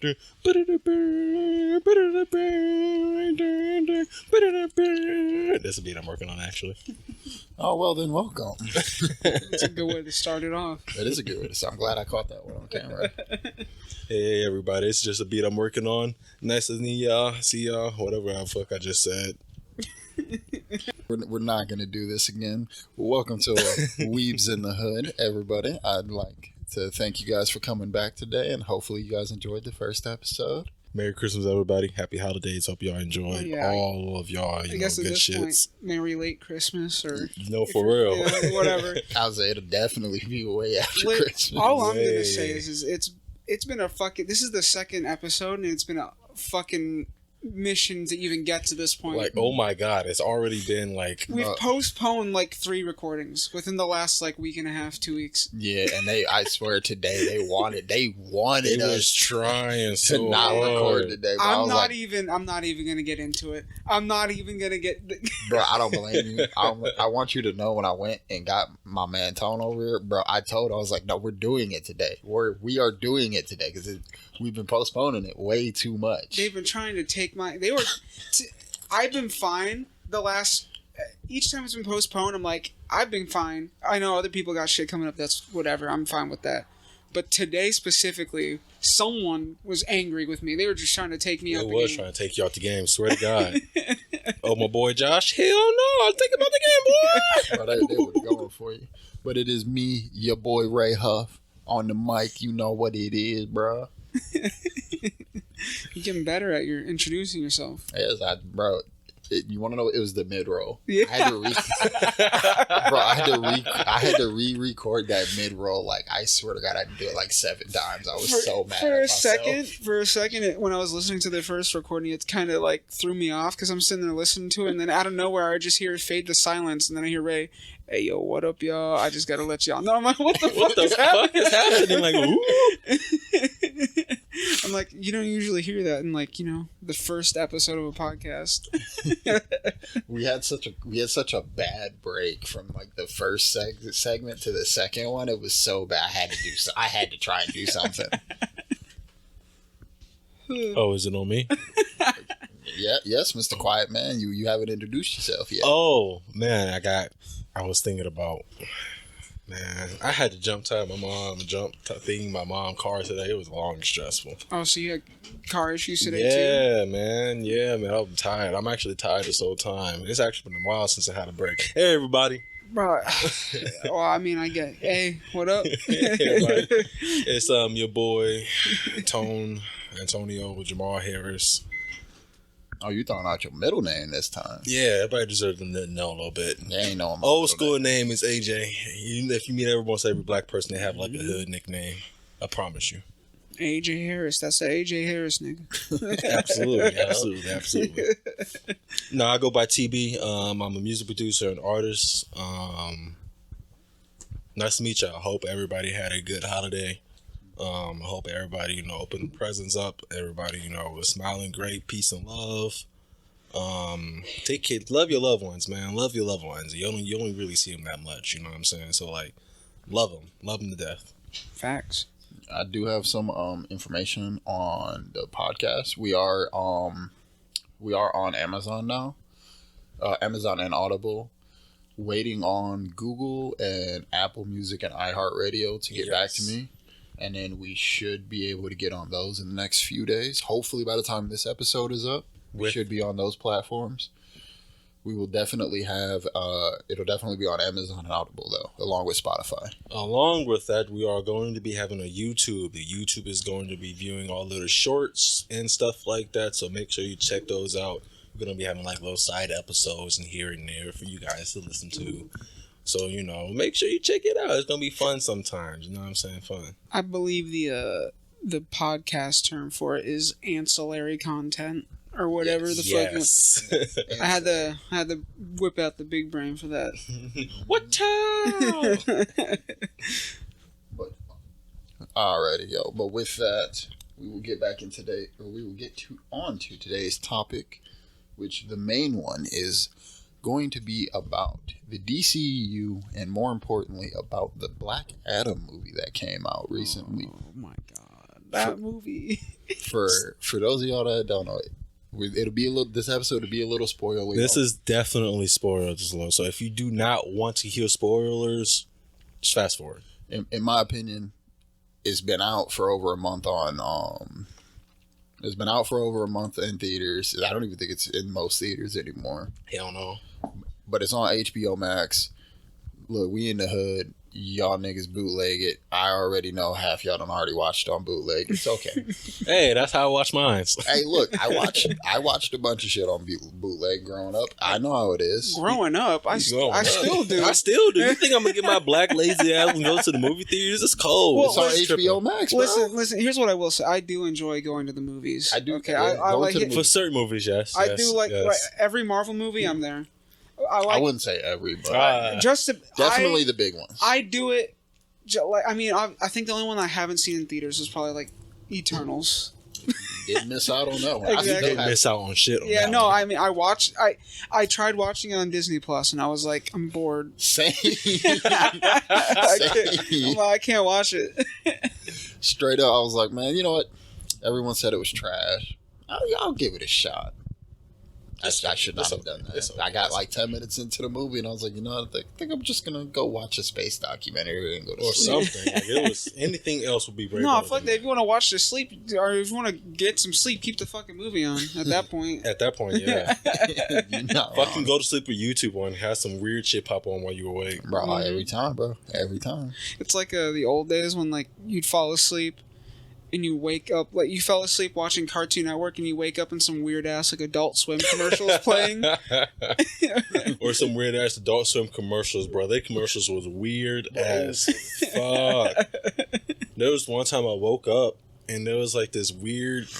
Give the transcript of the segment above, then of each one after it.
That's a beat I'm working on, actually. Oh, well, then welcome. It's a good way to start it off. That is a good way to start. I'm glad I caught that one on camera. Hey, everybody. It's just a beat I'm working on. Nice to meet y'all. See y'all. Whatever the fuck I just said. We're not going to do this again. Welcome to Weebs in the Hood, everybody. I'd like to thank you guys for coming back today, and hopefully you guys enjoyed the first episode. Merry Christmas, everybody. Happy holidays. Hope y'all enjoyed all of y'all. I guess at this point, Merry late Christmas or for real. Yeah, whatever. I'll say it'll definitely be way after Christmas. All I'm gonna say is it's been a fucking. This is the second episode, and it's been a fucking mission to even get to this point. Like, oh my god, it's already been like we've postponed like 3 recordings within the last like week and a half, 2 weeks. Yeah, and I swear today they wanted us trying to not record today. I'm not even gonna get into it. I'm not even gonna get. Bro, I don't blame you. I want you to know when I went and got my man Tone over here, bro. I was like, no, we're doing it today. We are doing it today because we've been postponing it way too much. They've been trying to take I've been fine the last. Each time it's been postponed, I'm like, I've been fine. I know other people got shit coming up. That's whatever. I'm fine with that. But today specifically, someone was angry with me. They were just trying to take me out the game. They was trying to take you out the game. Swear to God. Oh, my boy Josh. Hell no. I'll take him out the game, boy. Bro, they were going for you. But it is me, your boy Ray Huff, on the mic. You know what it is, bro. You're getting better at your introducing yourself. Yes, bro. You want to know? It was the mid-roll. Yeah. I had to re-record that mid-roll. Like, I swear to God, I had to do it like 7 times. I was so mad at myself. For a second, when I was listening to the first recording, it kind of like threw me off because I'm sitting there listening to it, and then out of nowhere, I just hear it fade to silence, and then I hear Ray, "Hey, yo, what up, y'all? I just gotta let y'all know." I'm like, what the fuck is happening? Like, ooh. I'm like, you don't usually hear that in like, the first episode of a podcast. we had such a bad break from like the first segment to the second one. It was so bad. I had to try and do something. Oh, is it on me? Yeah, yes, Mr. Quiet Man. You haven't introduced yourself yet. Oh man, I was thinking about. Man, I had to jump tie my mom car today. It was long and stressful. Oh, so you had car issues today too? Yeah, man. I'm tired. I'm actually tired this whole time. It's actually been a while since I had a break. Hey, everybody. Bro, well, I mean, I get. Hey, what up? Hey, it's your boy Tone Antonio Jamal Harris. Oh, you throwing out your middle name this time? Yeah, everybody deserves to know a little bit. They ain't know. Old school name is AJ. If you meet almost every black person, they have like a hood nickname. I promise you. AJ Harris. That's the AJ Harris nigga. Absolutely. No, I go by TB. I'm a music producer and artist. Nice to meet y'all. I hope everybody had a good holiday. I hope everybody, opened presents up. Everybody, was smiling great. Peace and love. Take kids. Love your loved ones, man. Love your loved ones. You only really see them that much. You know what I'm saying? So, like, love them. Love them to death. Facts. I do have some information on the podcast. We are on Amazon now. Amazon and Audible. Waiting on Google and Apple Music and iHeartRadio to get back to me. And then we should be able to get on those in the next few days. Hopefully by the time this episode is up, we should be on those platforms. We will definitely have, it'll definitely be on Amazon and Audible though, along with Spotify. Along with that, we are going to be having a YouTube. The YouTube is going to be viewing all little shorts and stuff like that. So make sure you check those out. We're going to be having like little side episodes and here and there for you guys to listen to. So, make sure you check it out. It's going to be fun sometimes. You know what I'm saying? Fun. I believe the podcast term for it is ancillary content or whatever the fuck. Yes. I had to whip out the big brain for that. What time? Alrighty, yo. But with that, we will get back in today, or we will get on to today's topic, which the main one is going to be about the DCEU and more importantly about the Black Adam movie that came out recently. Oh my god. that movie. For those of y'all that don't know it, it'll be a little. This episode will be a little spoiler. This is definitely spoilers alert. So if you do not want to hear spoilers, just fast forward. In my opinion, it's been out for over a month on. It's been out for over a month in theaters. I don't even think it's in most theaters anymore. Hell no. But it's on HBO Max. Look, we in the hood. Y'all niggas bootleg it. I already know half y'all done already watched it on bootleg. It's okay. Hey, that's how I watch mine. Hey, look, I watched a bunch of shit on bootleg growing up. I know how it is. Growing up, I still do. I still do. You think I'm gonna get my black lazy ass and go to the movie theaters? It's cold. Well, It's on HBO Max, bro. Listen. Here's what I will say. I do enjoy going to the movies. I do. Okay, Yeah, I like it. For certain movies, yes. I do like yes. every Marvel movie. I'm there. I wouldn't say every, but definitely the big ones. I do it. I mean, I think the only one I haven't seen in theaters is probably like Eternals. Didn't miss out on that one. Exactly. I didn't miss out on shit. On Yeah, that no, one. I mean, I tried watching it on Disney Plus, and I was like, I'm bored. Same. I can't watch it. Straight up, I was like, man, you know what? Everyone said it was trash. I'll give it a shot. I should not have done that. I got like 10 minutes into the movie, and I was like, you know what? I think I'm just gonna go watch a space documentary and go to sleep. Or something. Like, it was anything else would be great. No, fuck that. If you want to watch the sleep, or if you want to get some sleep, keep the fucking movie on. At that point. At that point, yeah. Fucking Go to sleep with YouTube on. Have some weird shit pop on while you awake, bro. Every time, bro. Every time. It's like the old days when like you'd fall asleep. And you wake up, like you fell asleep watching Cartoon Network, and you wake up in some weird ass like Adult Swim commercials playing, or some weird ass Adult Swim commercials, bro. Their commercials was weird as fuck. There was one time I woke up and there was like this weird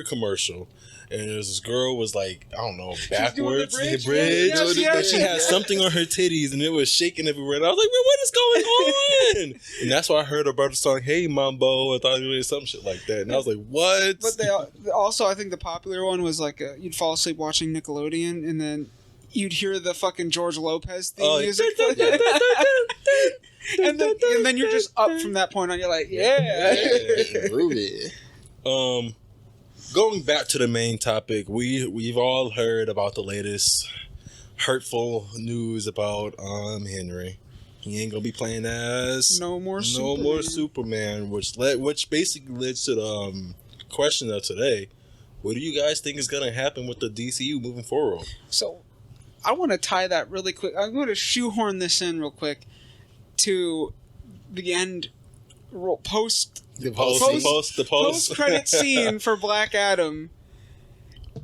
commercial, and there was this girl was like, I don't know, backwards in the bridge, and she had something on her titties, and it was shaking everywhere. And I was like, man, what is going on? And that's why I heard about the song, Hey Mambo. I thought it was some shit like that, and I was like, what? But they also, I think the popular one was like you'd fall asleep watching Nickelodeon, and then you'd hear the fucking George Lopez theme music. and then you're just up from that point on. You're like, yeah. Groovy. Going back to the main topic, we've all heard about the latest hurtful news about Henry. He ain't gonna be playing as no more Superman, which basically leads to the question of today. What do you guys think is gonna happen with the DCU moving forward? So, I want to tie that really quick. I'm going to shoehorn this in real quick to the end. Post credit scene for Black Adam.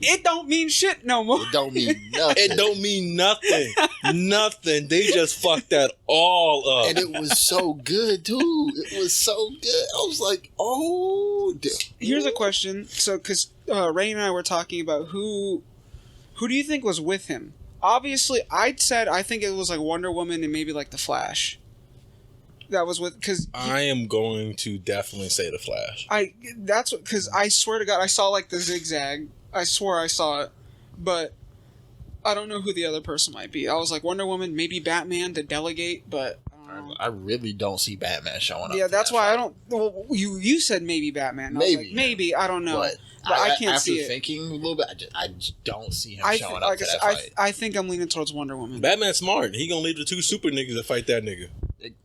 It don't mean shit no more. It don't mean nothing. It don't mean nothing. Nothing. They just fucked that all up. And it was so good, too. It was so good. I was like, oh. Here's a question. So, because Ray and I were talking about who do you think was with him? Obviously, I think it was like Wonder Woman and maybe like the Flash. That was with because I am going to definitely say the Flash. Because I swear to God, I saw like the zigzag. I swore I saw it, but I don't know who the other person might be. I was like Wonder Woman, maybe Batman to delegate, but I really don't see Batman showing up. Yeah, that's why I don't. Well, you said maybe Batman. I was like, maybe I don't know, but I can't see it. After thinking a little bit, I just don't see him showing up to that fight. I think I'm leaning towards Wonder Woman. Batman's smart. He gonna leave the two super niggas to fight that nigga.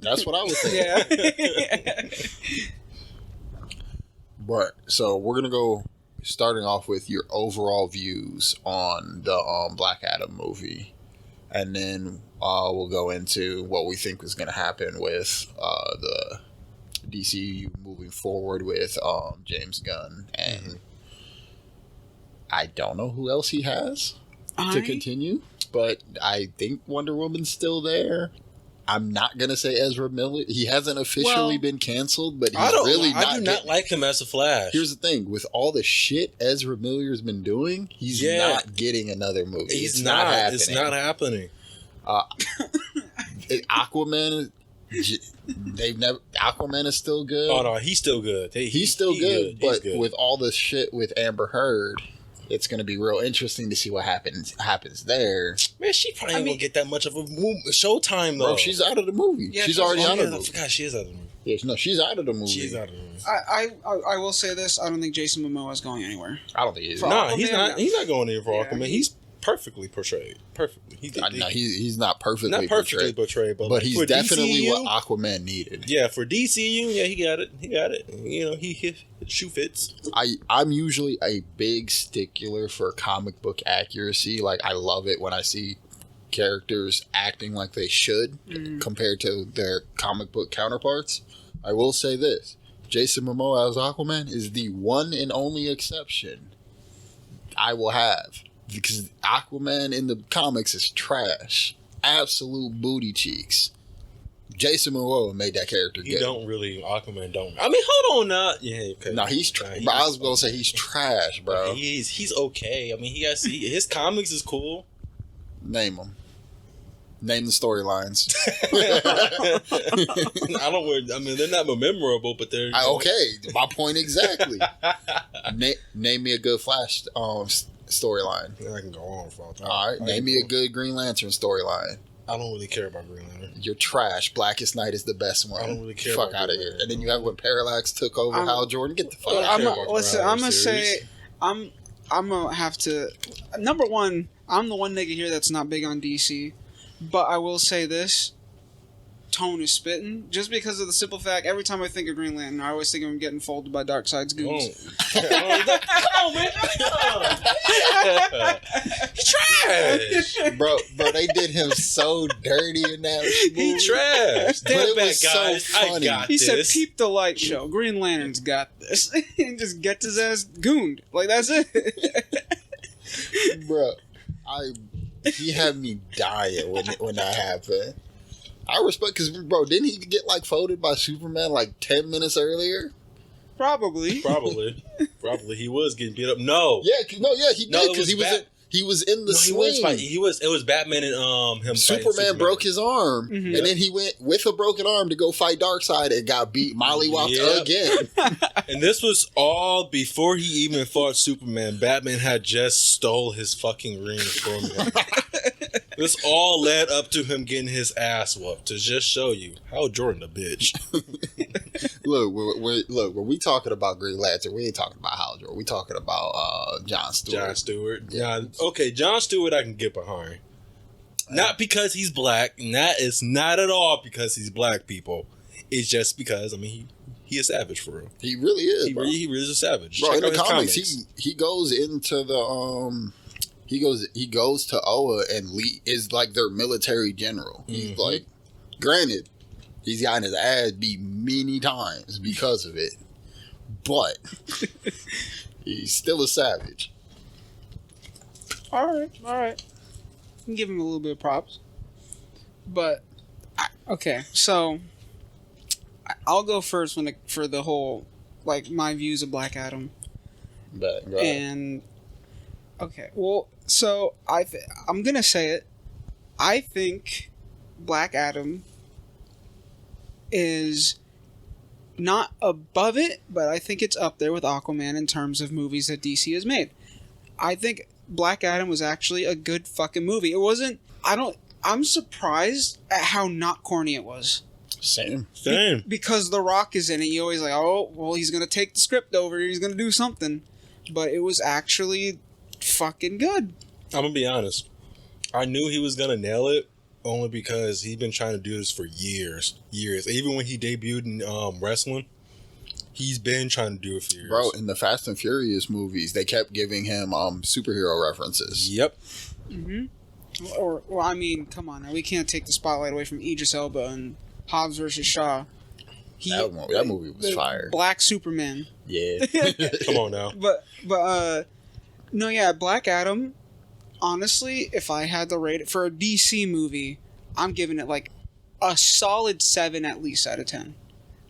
That's what I was thinking. Yeah. But so we're gonna go starting off with your overall views on the Black Adam movie, and then we'll go into what we think is gonna happen with the DCEU moving forward with James Gunn, and I don't know who else he has to continue, but I think Wonder Woman's still there. I'm not gonna say Ezra Miller. He hasn't officially been canceled, but he's I do not like him as a Flash. Here's the thing: with all the shit Ezra Miller's been doing, he's not getting another movie. It's not happening. It's not happening. Aquaman. Aquaman is still good. Oh no, he's still good. He's still good, but with all the shit with Amber Heard, it's going to be real interesting to see what happens there. Man, she probably ain't gonna get that much of a showtime though. Bro, she's out of the movie. Yeah, she's already out of the movie. I forgot she is out of the movie. Yeah, no, she's out of the movie. She's out of the movie. I will say this. I don't think Jason Momoa is going anywhere. I don't think he is. For He's Aquaman, not. no. He's not going in for Yeah, Aquaman. He's perfectly portrayed. Perfectly. He's not perfectly not perfectly portrayed, but he's for definitely DCEU, what Aquaman needed. Yeah, for DCU, yeah, he got it. You know, his shoe fits. I'm usually a big stickler for comic book accuracy. Like, I love it when I see characters acting like they should compared to their comic book counterparts. I will say this. Jason Momoa as Aquaman is the one and only exception I will have. Because Aquaman in the comics is trash. Absolute booty cheeks. Jason Momoa made that character good. Aquaman don't. I mean, hold on now. Yeah, okay. No, he's trash. But I was going to say he's trash, bro. He's okay. I mean, his comics is cool. Name them. Name the storylines. I mean, they're not memorable, but they're okay. My point exactly. Name me a good Flash storyline. I can go on for all time. All right, name me a good Green Lantern storyline. I don't really care about Green Lantern. You're trash. Blackest Night is the best one. I don't really care. Fuck out of here. And then you have when Parallax took over Hal Jordan. Get the fuck out of here. Listen, I'm gonna say I'm gonna have to. Number one, I'm the one nigga here that's not big on DC, but I will say this. Tone is spitting just because of the simple fact every time I think of Green Lantern I always think of him getting folded by Darkseid's goons. Come on, man. Trash. Bro, they did him so dirty in that movie. He trash. But it was so funny. He said, "Peep the light show. Green Lantern's got this," and just gets his ass gooned. Like, that's it. Bro, he had me dying when that happened. I respect, because, bro, didn't he get, like, folded by Superman, like, 10 minutes earlier? Probably He was getting beat up. No. Yeah, he did, because he was in the swing. It was Batman and him. Superman broke his arm, and then he went with a broken arm to go fight Darkseid and got beat mollywopped again. And this was all before he even fought Superman. Batman had just stole his fucking ring from him. This all led up to him getting his ass whooped to just show you how Jordan a bitch. Look, when we talking about Green Lantern, we ain't talking about Hal Jordan. We talking about John Stewart. Yeah. Okay, John Stewart I can get behind. Not because he's black. And that is not at all because he's black, people. It's just because, I mean, he a savage for real. He really is, He really is a savage. Bro, Check in the out his comics, he goes into the he goes to Oa and is like their military general. He's like, granted, he's gotten his ass beat many times because of it, but he's still a savage. All right. You can give him a little bit of props, but okay. So I'll go first for the whole, like, my views of Black Adam. But And okay, well, so I'm gonna say it. I think Black Adam is not above it, but I think it's up there with Aquaman in terms of movies that DC has made. I think Black Adam was actually a good fucking movie. It wasn't. I'm surprised at how not corny it was. Same. Because The Rock is in it. You always like, oh, well, he's gonna take the script over. He's gonna do something. But it was actually fucking good. I'm gonna be honest. I knew he was gonna nail it only because he'd been trying to do this for years. Even when he debuted in wrestling, he's been trying to do it for years. Bro, in the Fast and Furious movies, they kept giving him superhero references. Yep. Or I mean, come on, now we can't take the spotlight away from Idris Elba and Hobbs versus Shaw. That movie was fire. Black Superman. Yeah. Come on now. But no, yeah, Black Adam. Honestly, if I had to rate it for a DC movie, I'm giving it like a solid 7 at least out of 10.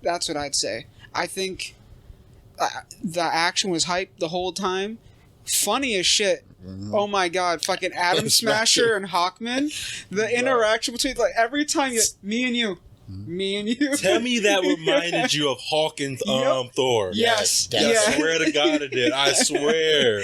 That's what I'd say. I think the action was hype the whole time. Funny as shit. Mm-hmm. Oh my god, fucking Atom Smasher and Hawkman. The interaction between, like, every time me and you. Tell me that reminded you of Hawk and Thor. Yes. I swear to God it did. I swear.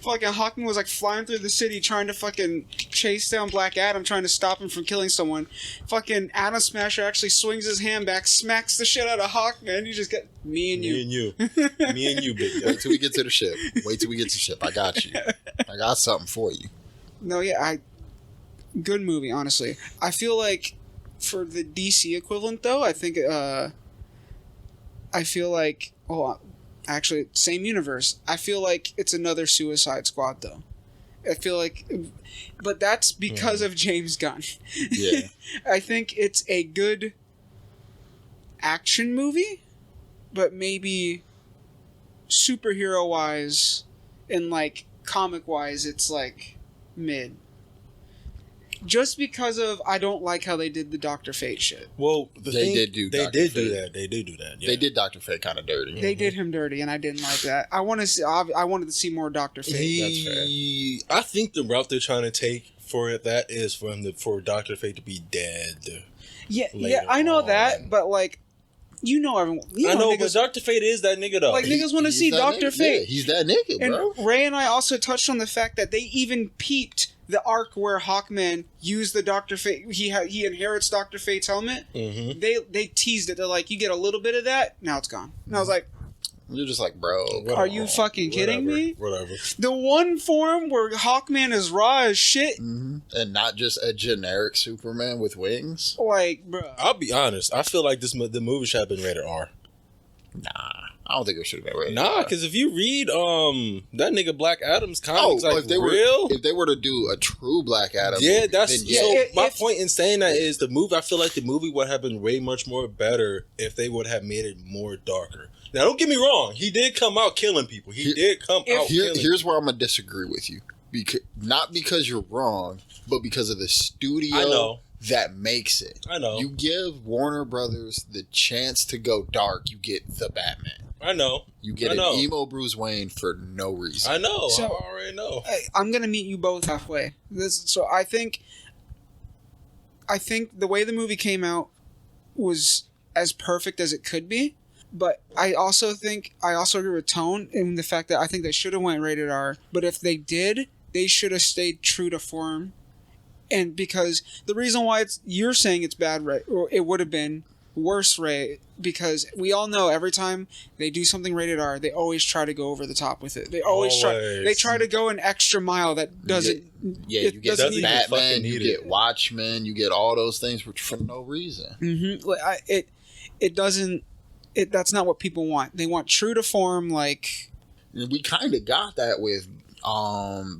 Fucking Hawkman was like flying through the city trying to fucking chase down Black Adam, trying to stop him from killing someone. Fucking Atom Smasher actually swings his hand back, smacks the shit out of Hawkman. You just get me and you. Me and you, big guy. Wait till we get to the ship. Wait till we get to the ship. I got you. I got something for you. No, yeah, good movie, honestly. I feel like for the DC equivalent, though, I think, I feel like, actually, same universe. I feel like it's another Suicide Squad, though. I feel like, but that's because of James Gunn. Yeah. I think it's a good action movie, but maybe superhero-wise and, like, comic-wise, it's, like, mid. Just because of I don't like how they did the Dr. Fate shit. Well, They did do that. Dr. Fate. They did do that. Yeah. They did Dr. Fate kind of dirty. They did him dirty, and I didn't like that. I wanted to see more Dr. Fate. That's fair. I think the route they're trying to take for that is for Dr. Fate to be dead. Yeah, I know that, but like, everyone. I know, niggas, but Dr. Fate is that nigga though. like niggas want to see Dr. Nigga. Fate. Yeah, he's that nigga, bro. And Ray and I also touched on the fact that they even peeped the arc where Hawkman used the Dr. Fate. He inherits Dr. Fate's helmet. Mm-hmm. They teased it. They're like, you get a little bit of that, now it's gone. And I was like, You're just like, bro. are you fucking kidding me? Whatever. The one form where Hawkman is raw as shit. Mm-hmm. And not just a generic Superman with wings. Like, bro. I'll be honest. I feel like the movie should have been rated R. Nah, I don't think it should have been rated. Nah, because if you read that nigga Black Adam's comics, like if they were to do a true Black Adam, yeah, movie, that's then yeah. so. My point in saying that is the movie. I feel like the movie would have been way much more better if they would have made it more darker. Now, don't get me wrong. He did come out killing people. Here's where I'm gonna disagree with you. Not because you're wrong, but because of the studio. I know. That makes it. I know. You give Warner Brothers the chance to go dark, you get the Batman. I know. You get an emo Bruce Wayne for no reason. I know. So, I already know. I'm gonna meet you both halfway. So I think the way the movie came out was as perfect as it could be. But I also agree with Tone in the fact that I think they should have went rated R. But if they did, they should have stayed true to form. And because the reason why you're saying it's bad, Ray, or it would have been worse, Ray, because we all know every time they do something rated R, they always try to go over the top with it. They always try to go an extra mile that doesn't. Yeah, you get Batman, you get Watchmen, you get all those things for no reason. Mm-hmm. Like it doesn't. That's not what people want. They want true to form. Like we kind of got that with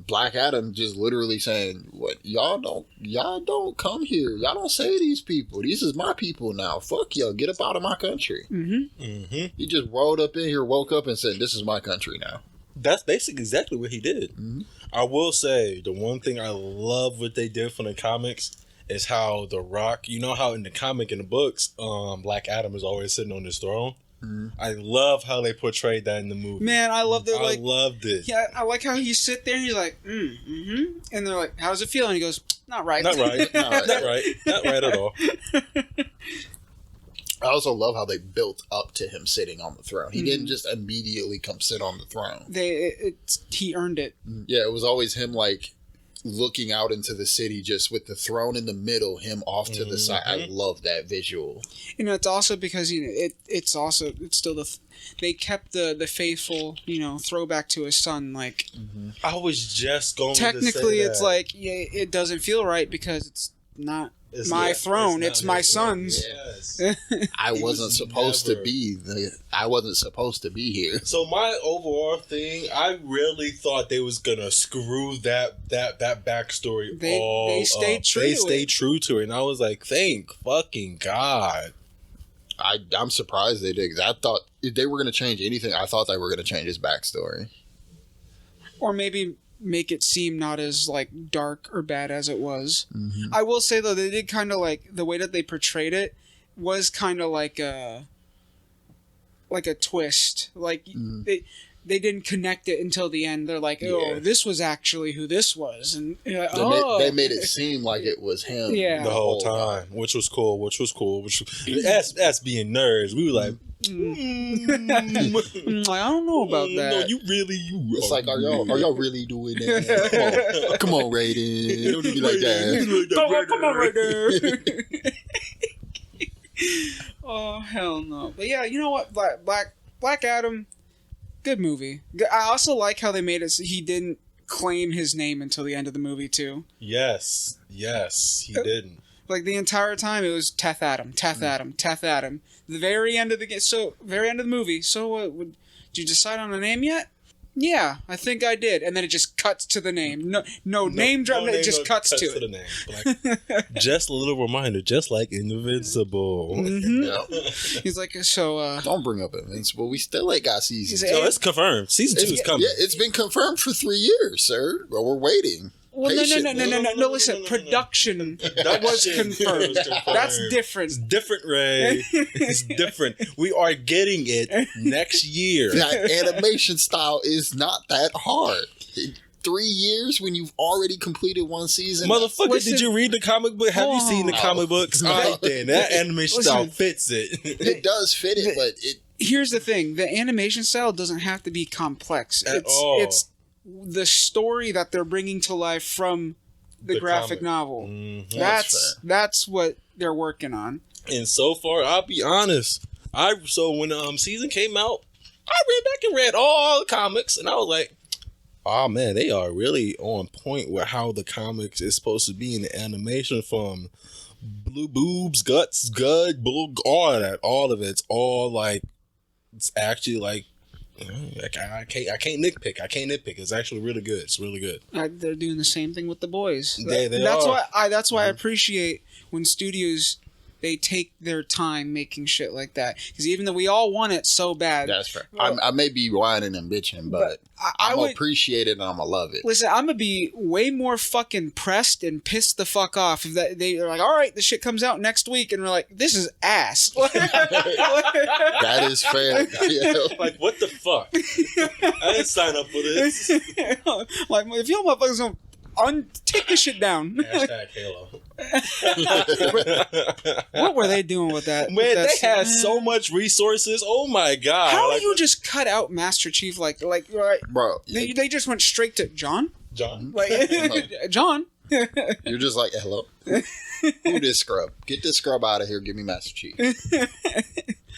Black Adam just literally saying, "What y'all don't come here. Y'all don't say these people. These is my people now. Fuck y'all. Get up out of my country." Mm-hmm. Mm-hmm. He just rolled up in here, woke up, and said, "This is my country now." That's basically exactly what he did. Mm-hmm. I will say the one thing I love what they did from the comics is how The Rock. You know how in the comic and the books, Black Adam is always sitting on his throne. Mm-hmm. I love how they portrayed that in the movie. Man, I loved it. I loved it. Yeah, I like how he sit there and he's like, mm-hmm. And they're like, how's it feel? And he goes, not right. Not right. Not right. Not right at all. I also love how they built up to him sitting on the throne. He didn't just immediately come sit on the throne. He earned it. Yeah, it was always him like looking out into the city just with the throne in the middle, him off to the side. I love that visual. It's also because it's still they kept the faithful throwback to his son. Like I was just going technically to say it's that. like it doesn't feel right because it's not my throne. It's my son's. Yes. I wasn't supposed to be here. So my overall thing, I really thought they was gonna screw that backstory. They stayed true. They stayed true to it, and I was like, thank fucking God. I'm surprised they did. 'Cause I thought if they were gonna change anything, I thought they were gonna change his backstory, or maybe make it seem not as like dark or bad as it was. Mm-hmm. I will say though, they did kind of like the way that they portrayed it was kind of like a twist. Like they didn't connect it until the end. They're like, this was actually who this was, and like, they made it seem like it was him the whole time, which was cool. That's being nerds. We were like, I don't know about that. No, you. It's like, are y'all really doing that? Come on, Raiden. Don't be like that. Come on, right there. Oh hell no! But yeah, you know what? Black Adam, good movie. I also like how they made it so he didn't claim his name until the end of the movie too. Yes, he didn't. Like the entire time, it was Teth Adam. The very end of the movie. So, did you decide on a name yet? Yeah, I think I did. And then it just cuts to the name. No name drop. It just cuts to it. The name. Like, just a little reminder, just like Invincible. Mm-hmm. Yeah. He's like, so. Don't bring up Invincible. We still ain't got season 2. So it's confirmed. Season 2 is coming. Yeah, it's been confirmed for 3 years, sir. But we're waiting. Well, no. Listen, production was confirmed. That's different. It's different, Ray. It's different. We are getting it next year. That animation style is not that hard. 3 years when you've already completed one season. Motherfucker, did you read the comic book? Have you seen the comic books? All right, then. That animation style fits it. It does fit it, but it... Here's the thing. The animation style doesn't have to be complex. At all. It's the story that they're bringing to life from the graphic novel. Mm-hmm. That's what they're working on. And so far, I'll be honest. When season came out, I read back and read all the comics, and I was like, oh man, they are really on point with how the comics is supposed to be in the animation, from blue boobs, guts, all of that. All of it's all like, it's actually like, I can't nitpick. It's actually really good. It's really good. They're doing the same thing with the boys. That's why. That's why I appreciate when studios, they take their time making shit like that. Because even though we all want it so bad, that's fair. I may be whining and bitching, but I'm gonna appreciate it and I'm gonna love it. Listen, I'm gonna be way more fucking pressed and pissed the fuck off if they're like, all right, this shit comes out next week, and we're like, this is ass. That is fair. Yeah. Like, what the fuck? I didn't sign up for this. Like, if y'all motherfuckers don't take this shit down. Hashtag Halo. What were they doing with that? Man, they had so much resources. Oh my god! How do you just cut out Master Chief like right, bro? They just went straight to John. Like John. You're just like, hello. Who this scrub? Get this scrub out of here. Give me Master Chief.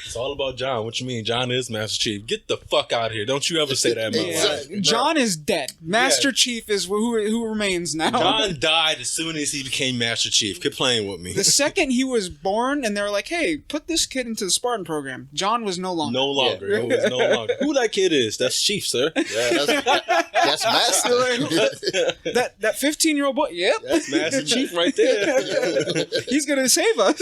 It's all about John. What you mean? John is Master Chief. Get the fuck out of here. Don't you ever say that in my life. John is dead. Master Chief is who remains now. John died as soon as he became Master Chief. Quit playing with me. The second he was born and they were like, hey, put this kid into the Spartan program, John was no longer. No longer. Yeah. It was no longer. Who that kid is? That's Chief, sir. Yeah, that's Master. that 15-year-old boy, yep. That's Master Chief right there. He's going to save us.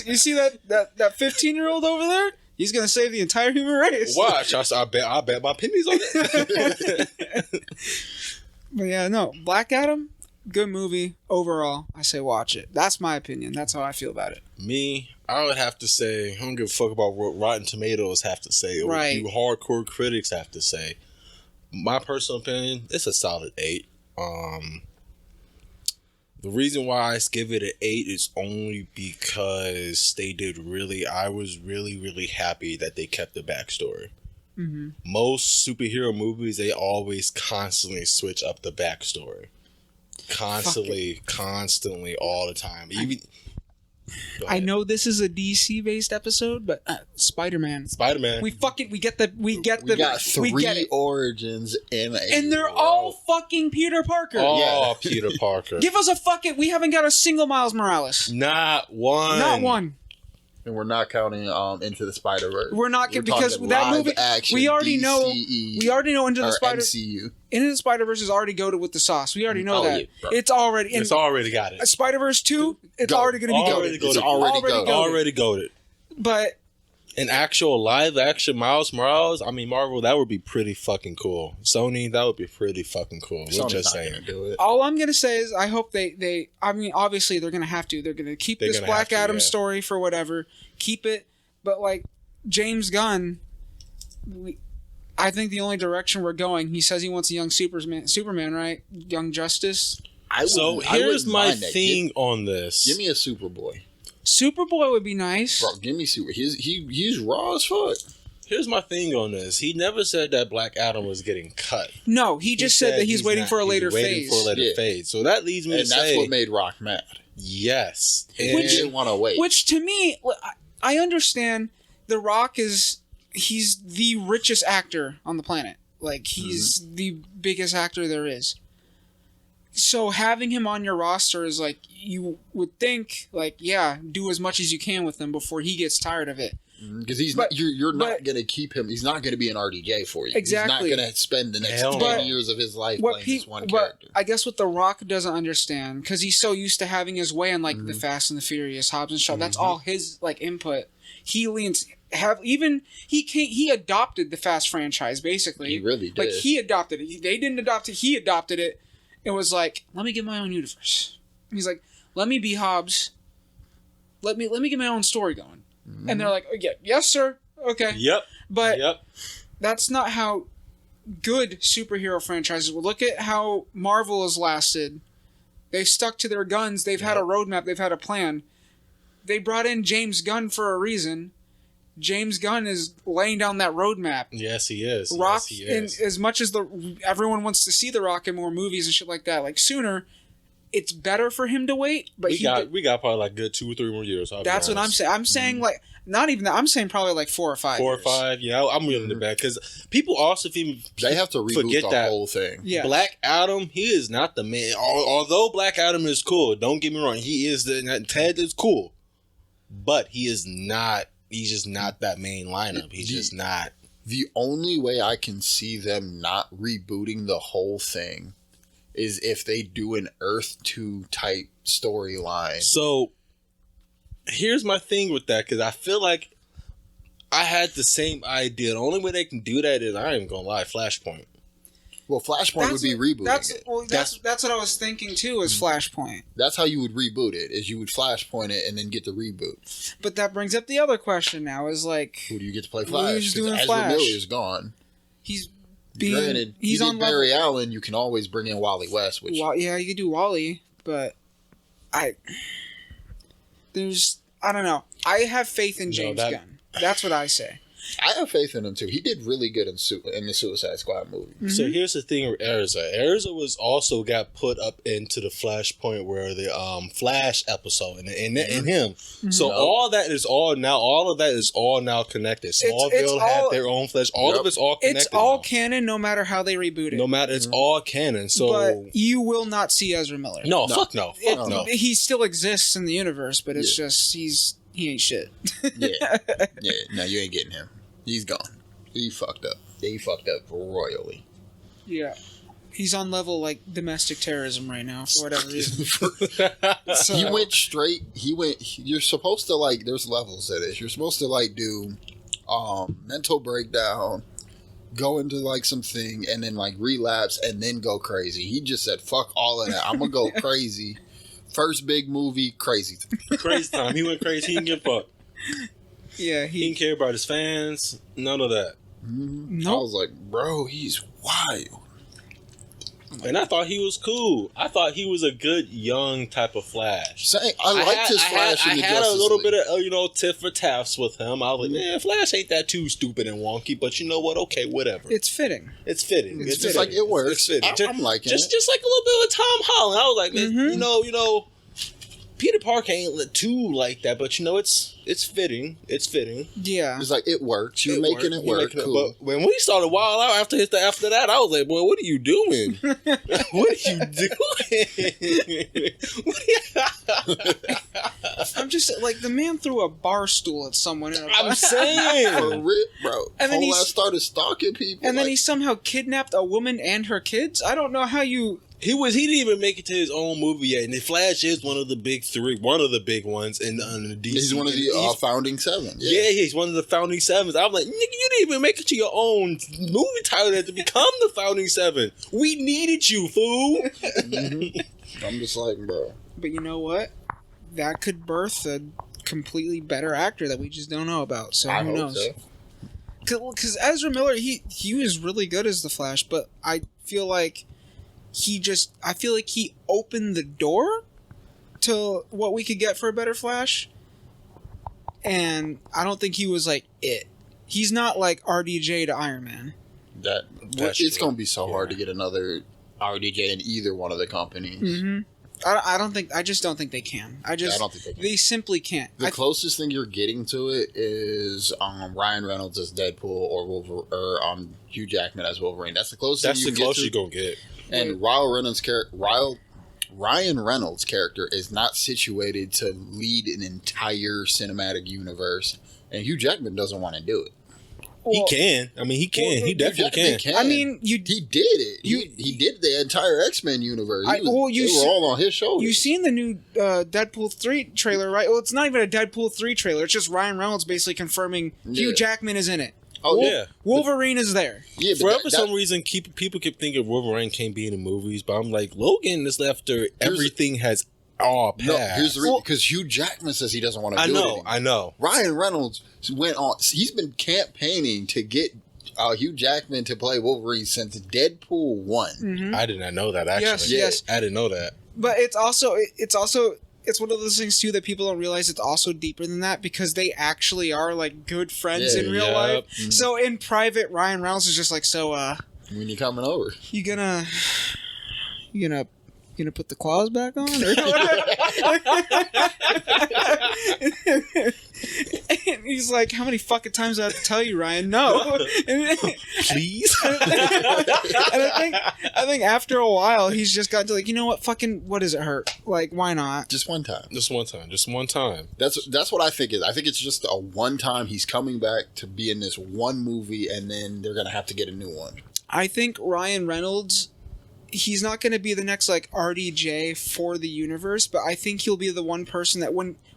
You see that 15-year-old over there? He's gonna save the entire human race. Watch, I bet my pennies on it. But yeah, no, Black Adam, good movie overall. I say watch it. That's my opinion. That's how I feel about it. Me, I would have to say, I don't give a fuck about what Rotten Tomatoes have to say, or what you hardcore critics have to say. My personal opinion, it's a solid 8. The reason why I give it an 8 is only because I was really happy that they kept the backstory. Mm-hmm. Most superhero movies, they always constantly switch up the backstory. Constantly, all the time. Even I know this is a DC based episode, but Spider-Man. We get three origins and they're all fucking Peter Parker. Peter Parker. Give us we haven't got a single Miles Morales. Not one. And we're not counting Into the Spider-Verse. We're not because that movie we already DCEU, know Into the MCU. Into the Spider-Verse is already goated with the sauce. We already know that. Yeah, it's already got it. Spider-Verse 2, it's already going to be goated. It's already goated. But an actual live action Miles Morales, I mean Marvel, that would be pretty fucking cool. Sony, that would be pretty fucking cool. We're just saying. Do it. All I'm gonna say is I hope they I mean obviously they're gonna have to. They're gonna keep this Black Adam story for whatever. Keep it. But like James Gunn, I think the only direction we're going, he says he wants a young Superman, right? Young Justice. Here's my thing on this. Give me a Superboy. Superboy would be nice. Bro, give me Super. He's raw as fuck. Here's my thing on this. He never said that Black Adam was getting cut. No, he just said that he's waiting for a later phase. For a later phase. So that leads me to say... And that's what made Rock mad. Yes. And he didn't want to wait. Which, to me, I understand The Rock he's the richest actor on the planet. Like, he's the biggest actor there is. So having him on your roster is like, you would think, like, yeah, do as much as you can with him before he gets tired of it. Because you're not going to keep him. He's not going to be an RDJ for you. Exactly. He's not going to spend the next 10 years of his life playing this one character. I guess what The Rock doesn't understand, because he's so used to having his way in, like, the Fast and the Furious, Hobbs and Shaw. That's all his, like, input. He leans... He adopted the Fast franchise, basically. He really did. Like, he adopted it. They didn't adopt it. He adopted it. It was like, let me get my own universe. He's like, let me be Hobbs. Let me get my own story going. And they're like, oh, yeah, yes, sir. Okay. Yep. But that's not how good superhero franchises will. Look at how Marvel has lasted. They've stuck to their guns. They've had a roadmap. They've had a plan. They brought in James Gunn for a reason. James Gunn is laying down that roadmap. Yes, he is. Rock, yes, he is. And as much as everyone wants to see The Rock in more movies and shit like that, like sooner, it's better for him to wait. But we got probably like good 2 or 3 more years. That's what I'm saying. I'm saying like not even that. I'm saying probably like 4 or 5. 4 or 5. Yeah, I'm willing to bet because people also they have to reboot the whole thing. Yeah. Black Adam, he is not the man. Although Black Adam is cool, don't get me wrong, he is Ted is cool, but he is not. He's just not that main lineup. He's just not. The only way I can see them not rebooting the whole thing is if they do an Earth 2 type storyline. So, here's my thing with that, because I feel like I had the same idea. The only way they can do that is, I ain't gonna lie, Flashpoint. Well, Flashpoint would be rebooting it. Well, that's what I was thinking too, is Flashpoint. That's how you would reboot it, is you would Flashpoint it and then get the reboot. But that brings up the other question now, is like... Who do you get to play Flash? Who's doing Ezra Flash? Miller is gone. Granted, he's on Barry Allen, you can always bring in Wally West. Which yeah, you could do Wally, but I don't know. I have faith in James Gunn. That's what I say. I have faith in him too. He did really good in the Suicide Squad movie. Mm-hmm. So here's the thing with Erza. Erza was also got put up into the Flashpoint where the Flash episode and him. Mm-hmm. So all of that is all now connected. Smallville had their own Flash. All of it's all connected. It's all canon, no matter how they reboot it. It's all canon. So, but you will not see Ezra Miller. No, fuck no. He still exists in the universe, but it's just he ain't shit. Yeah. No, you ain't getting him. He's gone. He fucked up. He fucked up royally. Yeah. He's on level like domestic terrorism right now for whatever reason. So, he went straight. You're supposed to like. There's levels to this. You're supposed to like do mental breakdown, go into like something, and then like relapse, and then go crazy. He just said, "Fuck all of that. I'm gonna go crazy." First big movie, crazy. Crazy time. He went crazy. He didn't give a fuck. Yeah, he didn't care about his fans. None of that. Mm-hmm. Nope. I was like, bro, he's wild. And I thought he was cool. I thought he was a good young type of Flash. I liked his Flash in the Justice League. I had a little bit of tit for taffs with him. I was like, man, Flash ain't that too stupid and wonky, but you know what? Okay, whatever. It's fitting. It's fitting. It's just like it works. It's fitting. I'm liking it. Just like a little bit of Tom Holland. I was like, man, you know, Peter Parker ain't too like that, but you know, it's fitting. It's fitting. Yeah. It's like it works. You're making it work. Cool. But when we started Wild Out after that, I was like, boy, what are you doing? What are you doing? I'm just like, the man threw a bar stool at someone. I'm saying, for real, bro. And then he started stalking people, and then he somehow kidnapped a woman and her kids. I don't know how you. He didn't even make it to his own movie yet, and the Flash is one of the big three, one of the big ones in the DC. He's one of the founding seven. Yeah, he's one of the founding sevens. I'm like, nigga, you didn't even make it to your own movie title to become the founding seven. We needed you, fool. I'm just like, bro. But you know what? That could birth a completely better actor that we just don't know about. So who knows? Because Ezra Miller, he was really good as the Flash, but I feel like he opened the door to what we could get for a better Flash. and I don't think he was like it. He's not like RDJ to Iron Man. It's going to be so hard to get another RDJ in either one of the companies. Mm-hmm. I just don't think they can. I don't think they can. They simply can't. The closest thing you're getting to it is Ryan Reynolds as Deadpool or Hugh Jackman as Wolverine. That's the closest. That's the closest you're gonna get. And Ryan Reynolds' character is not situated to lead an entire cinematic universe, and Hugh Jackman doesn't want to do it. He can. I mean, he can. He definitely can. I mean, he did it. He did the entire X-Men universe. They were all on his shoulders. You've seen the new Deadpool 3 trailer, right? Well, it's not even a Deadpool 3 trailer. It's just Ryan Reynolds basically confirming Hugh Jackman is in it. Oh, yeah. Wolverine is there. Yeah, for some reason, people keep thinking Wolverine can't be in the movies, but I'm like, Logan is after everything has all passed. No, here's the reason. Because Hugh Jackman says he doesn't want to do it. I know. Ryan Reynolds went on. He's been campaigning to get Hugh Jackman to play Wolverine since Deadpool 1. Mm-hmm. I did not know that, actually. Yes. I didn't know that. But it's one of those things too that people don't realize it's also deeper than that, because they actually are like good friends in real life. Mm-hmm. So in private, Ryan Reynolds is just like, so when you coming over, you gonna put the claws back on? And he's like, how many fucking times do I have to tell you, Ryan? No. Please? And I think after a while, he's just got to like, you know what, what does it hurt? Like, why not? Just one time. Just one time. That's what I think is. I think it's just a one time he's coming back to be in this one movie, and then they're going to have to get a new one. I think Ryan Reynolds, he's not going to be the next like RDJ for the universe, but I think he'll be the one person that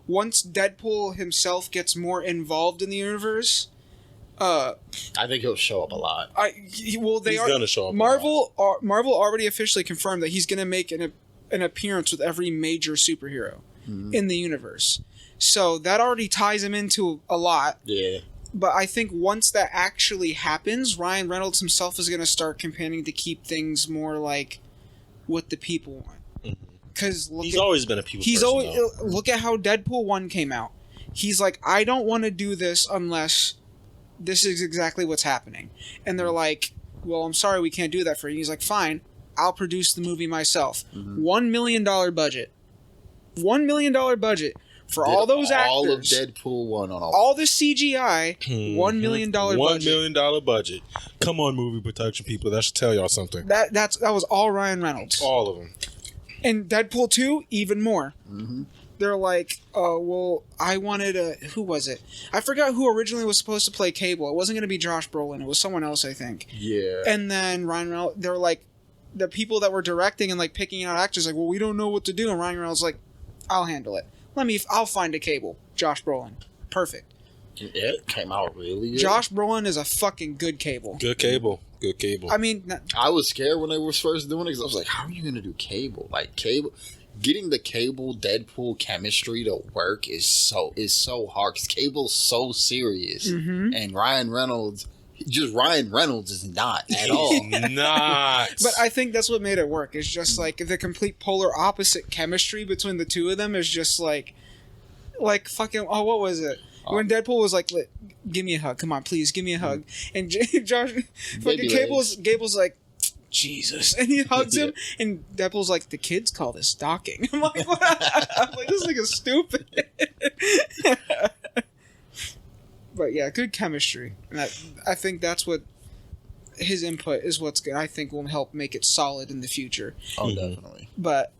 once Deadpool himself gets more involved in the universe, I think he'll show up a lot. He's gonna show up. Marvel already officially confirmed that he's going to make an appearance with every major superhero in the universe. So that already ties him into a lot. Yeah. But I think once that actually happens, Ryan Reynolds himself is going to start campaigning to keep things more like what the people want. Because he's always been a people person. Look at how Deadpool 1 came out. He's like, I don't want to do this unless this is exactly what's happening. And they're like, well, I'm sorry, we can't do that for you. He's like, fine, I'll produce the movie myself. $1 million budget. $1 million budget. For all those actors, all of Deadpool 1 on all the CGI, $1 million budget. $1 million budget. Come on, movie production people. That should tell y'all something. That was all Ryan Reynolds. All of them. And Deadpool 2, even more. Mm-hmm. They're like, well, I wanted who was it? I forgot who originally was supposed to play Cable. It wasn't going to be Josh Brolin. It was someone else, I think. Yeah. And then Ryan Reynolds, they're like, the people that were directing and like picking out actors, like, well, we don't know what to do. And Ryan Reynolds like, I'll handle it. I'll find a Cable. Josh Brolin. Perfect. It came out really good. Josh Brolin is a fucking good Cable. Good Cable. I mean... I was scared when they were first doing it, because I was like, how are you going to do Cable? Like, Cable... Getting the Cable Deadpool chemistry to work is so hard, because Cable's so serious. Mm-hmm. And Ryan Reynolds is not at all. Not. But I think that's what made it work. It's just like the complete polar opposite chemistry between the two of them is just like fucking. Oh, what was it? When Deadpool was like, "Give me a hug, come on, please, give me a hug," and Josh, fucking Cable's like, Jesus, and he hugs him, and Deadpool's like, the kids call this stalking. I'm like, what? I'm like, this nigga's stupid. But yeah, good chemistry, and I think that's what his input is. What's good, I think, will help make it solid in the future. Oh, definitely. But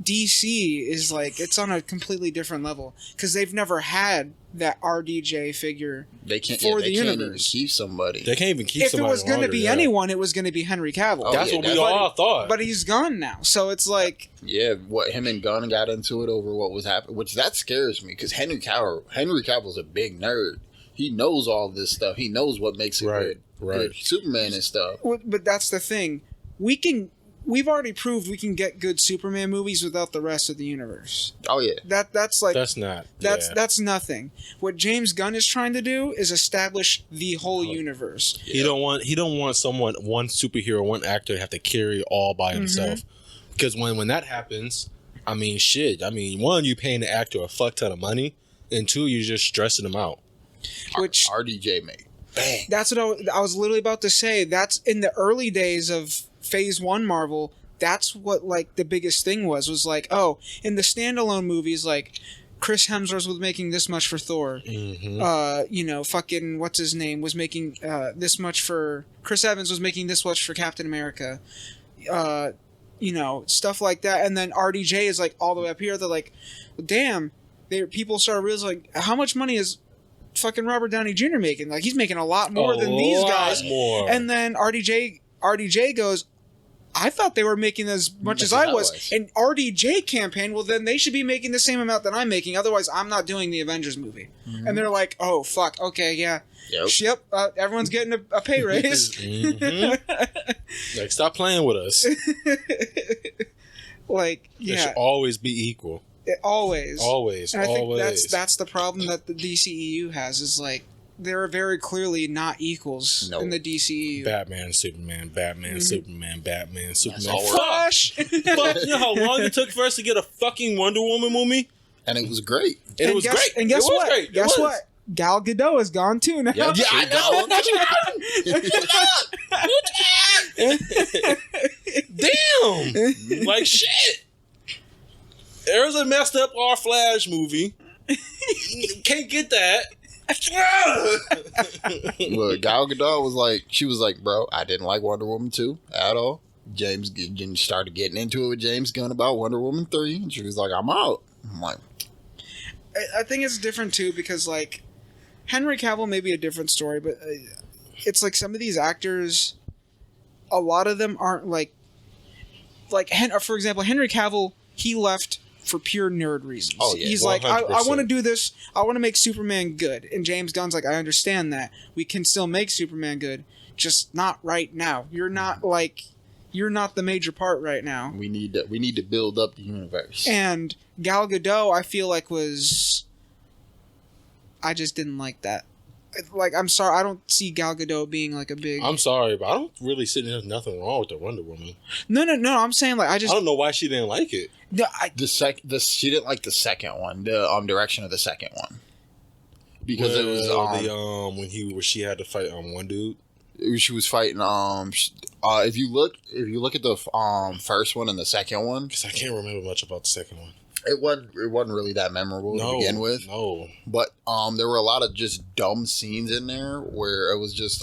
DC is like, it's on a completely different level because they've never had that RDJ figure the universe. Can't even keep somebody. They can't even keep somebody. If it was going to be anyone, it was going to be Henry Cavill. That's what we all thought. But he's gone now, so it's like, yeah, what him and Gunn got into it over what was happening, which that scares me because Henry Cavill's a big nerd. He knows all this stuff. He knows what makes it good Superman and stuff. But that's the thing. We've already proved we can get good Superman movies without the rest of the universe. Oh yeah, that's nothing. What James Gunn is trying to do is establish the whole universe. Yeah. He don't want one superhero, one actor to have to carry all by himself. Because when that happens, I mean, shit. I mean, one, you paying the actor a fuck ton of money, and 2, you're just stressing them out. Which RDJ made bang. that's what I was literally about to say. That's in the early days of Phase 1 Marvel. That's what like the biggest thing was like, oh, in the standalone movies, like Chris Hemsworth was making this much for Thor. Mm-hmm. Fucking what's his name was making this much for Chris Evans was making this much for Captain America. Stuff like that. And then RDJ is like all the way up here. They're like, damn, people start realizing like, how much money is fucking Robert Downey Jr. making? Like he's making a lot more than these guys. More. And then RDJ goes, I thought they were making as much as I was. And RDJ campaign, well, then they should be making the same amount that I'm making. Otherwise, I'm not doing the Avengers movie. Mm-hmm. And they're like, oh, fuck. Okay, yeah. Yep. Everyone's getting a pay raise. Mm-hmm. Like, stop playing with us. Like, yeah. It should always be equal. Always. And I think that's the problem that the DCEU has is, like, they're very clearly not equals in the DCEU. Batman, Superman, Superman. Flash! Fuck, you know how long it took for us to get a fucking Wonder Woman movie? And it was great. And it was great. And guess what? Great. Guess what? Gal Gadot is gone too now. Yep. Yeah, I know. Damn. Like, shit. There's a messed up our Flash movie. Can't get that. Look, Gal Gadot was like, bro, I didn't like Wonder Woman 2 at all. James started getting into it with James Gunn about Wonder Woman 3, and she was like, I'm out. I'm like, I think it's different too because like Henry Cavill may be a different story, but it's like some of these actors, a lot of them aren't like for example, Henry Cavill, he left for pure nerd reasons. Oh, yeah, he's 100%. like, I want to do this. I want to make Superman good. And James Gunn's like, I understand that. We can still make Superman good, just not right now. You're not the major part right now. we need to build up the universe. And Gal Gadot, I feel like I just didn't like that. Like, I'm sorry, I don't see Gal Gadot being like a big... I'm sorry, but I don't really see there's nothing wrong with the Wonder Woman. No, I'm saying like I don't know why she didn't like it. She didn't like the second one, the direction of the second one, because it was when she had to fight one dude. She was fighting. If you look at the first one and the second one, because I can't remember much about the second one. It wasn't really that memorable to begin with. No, but there were a lot of just dumb scenes in there where it was just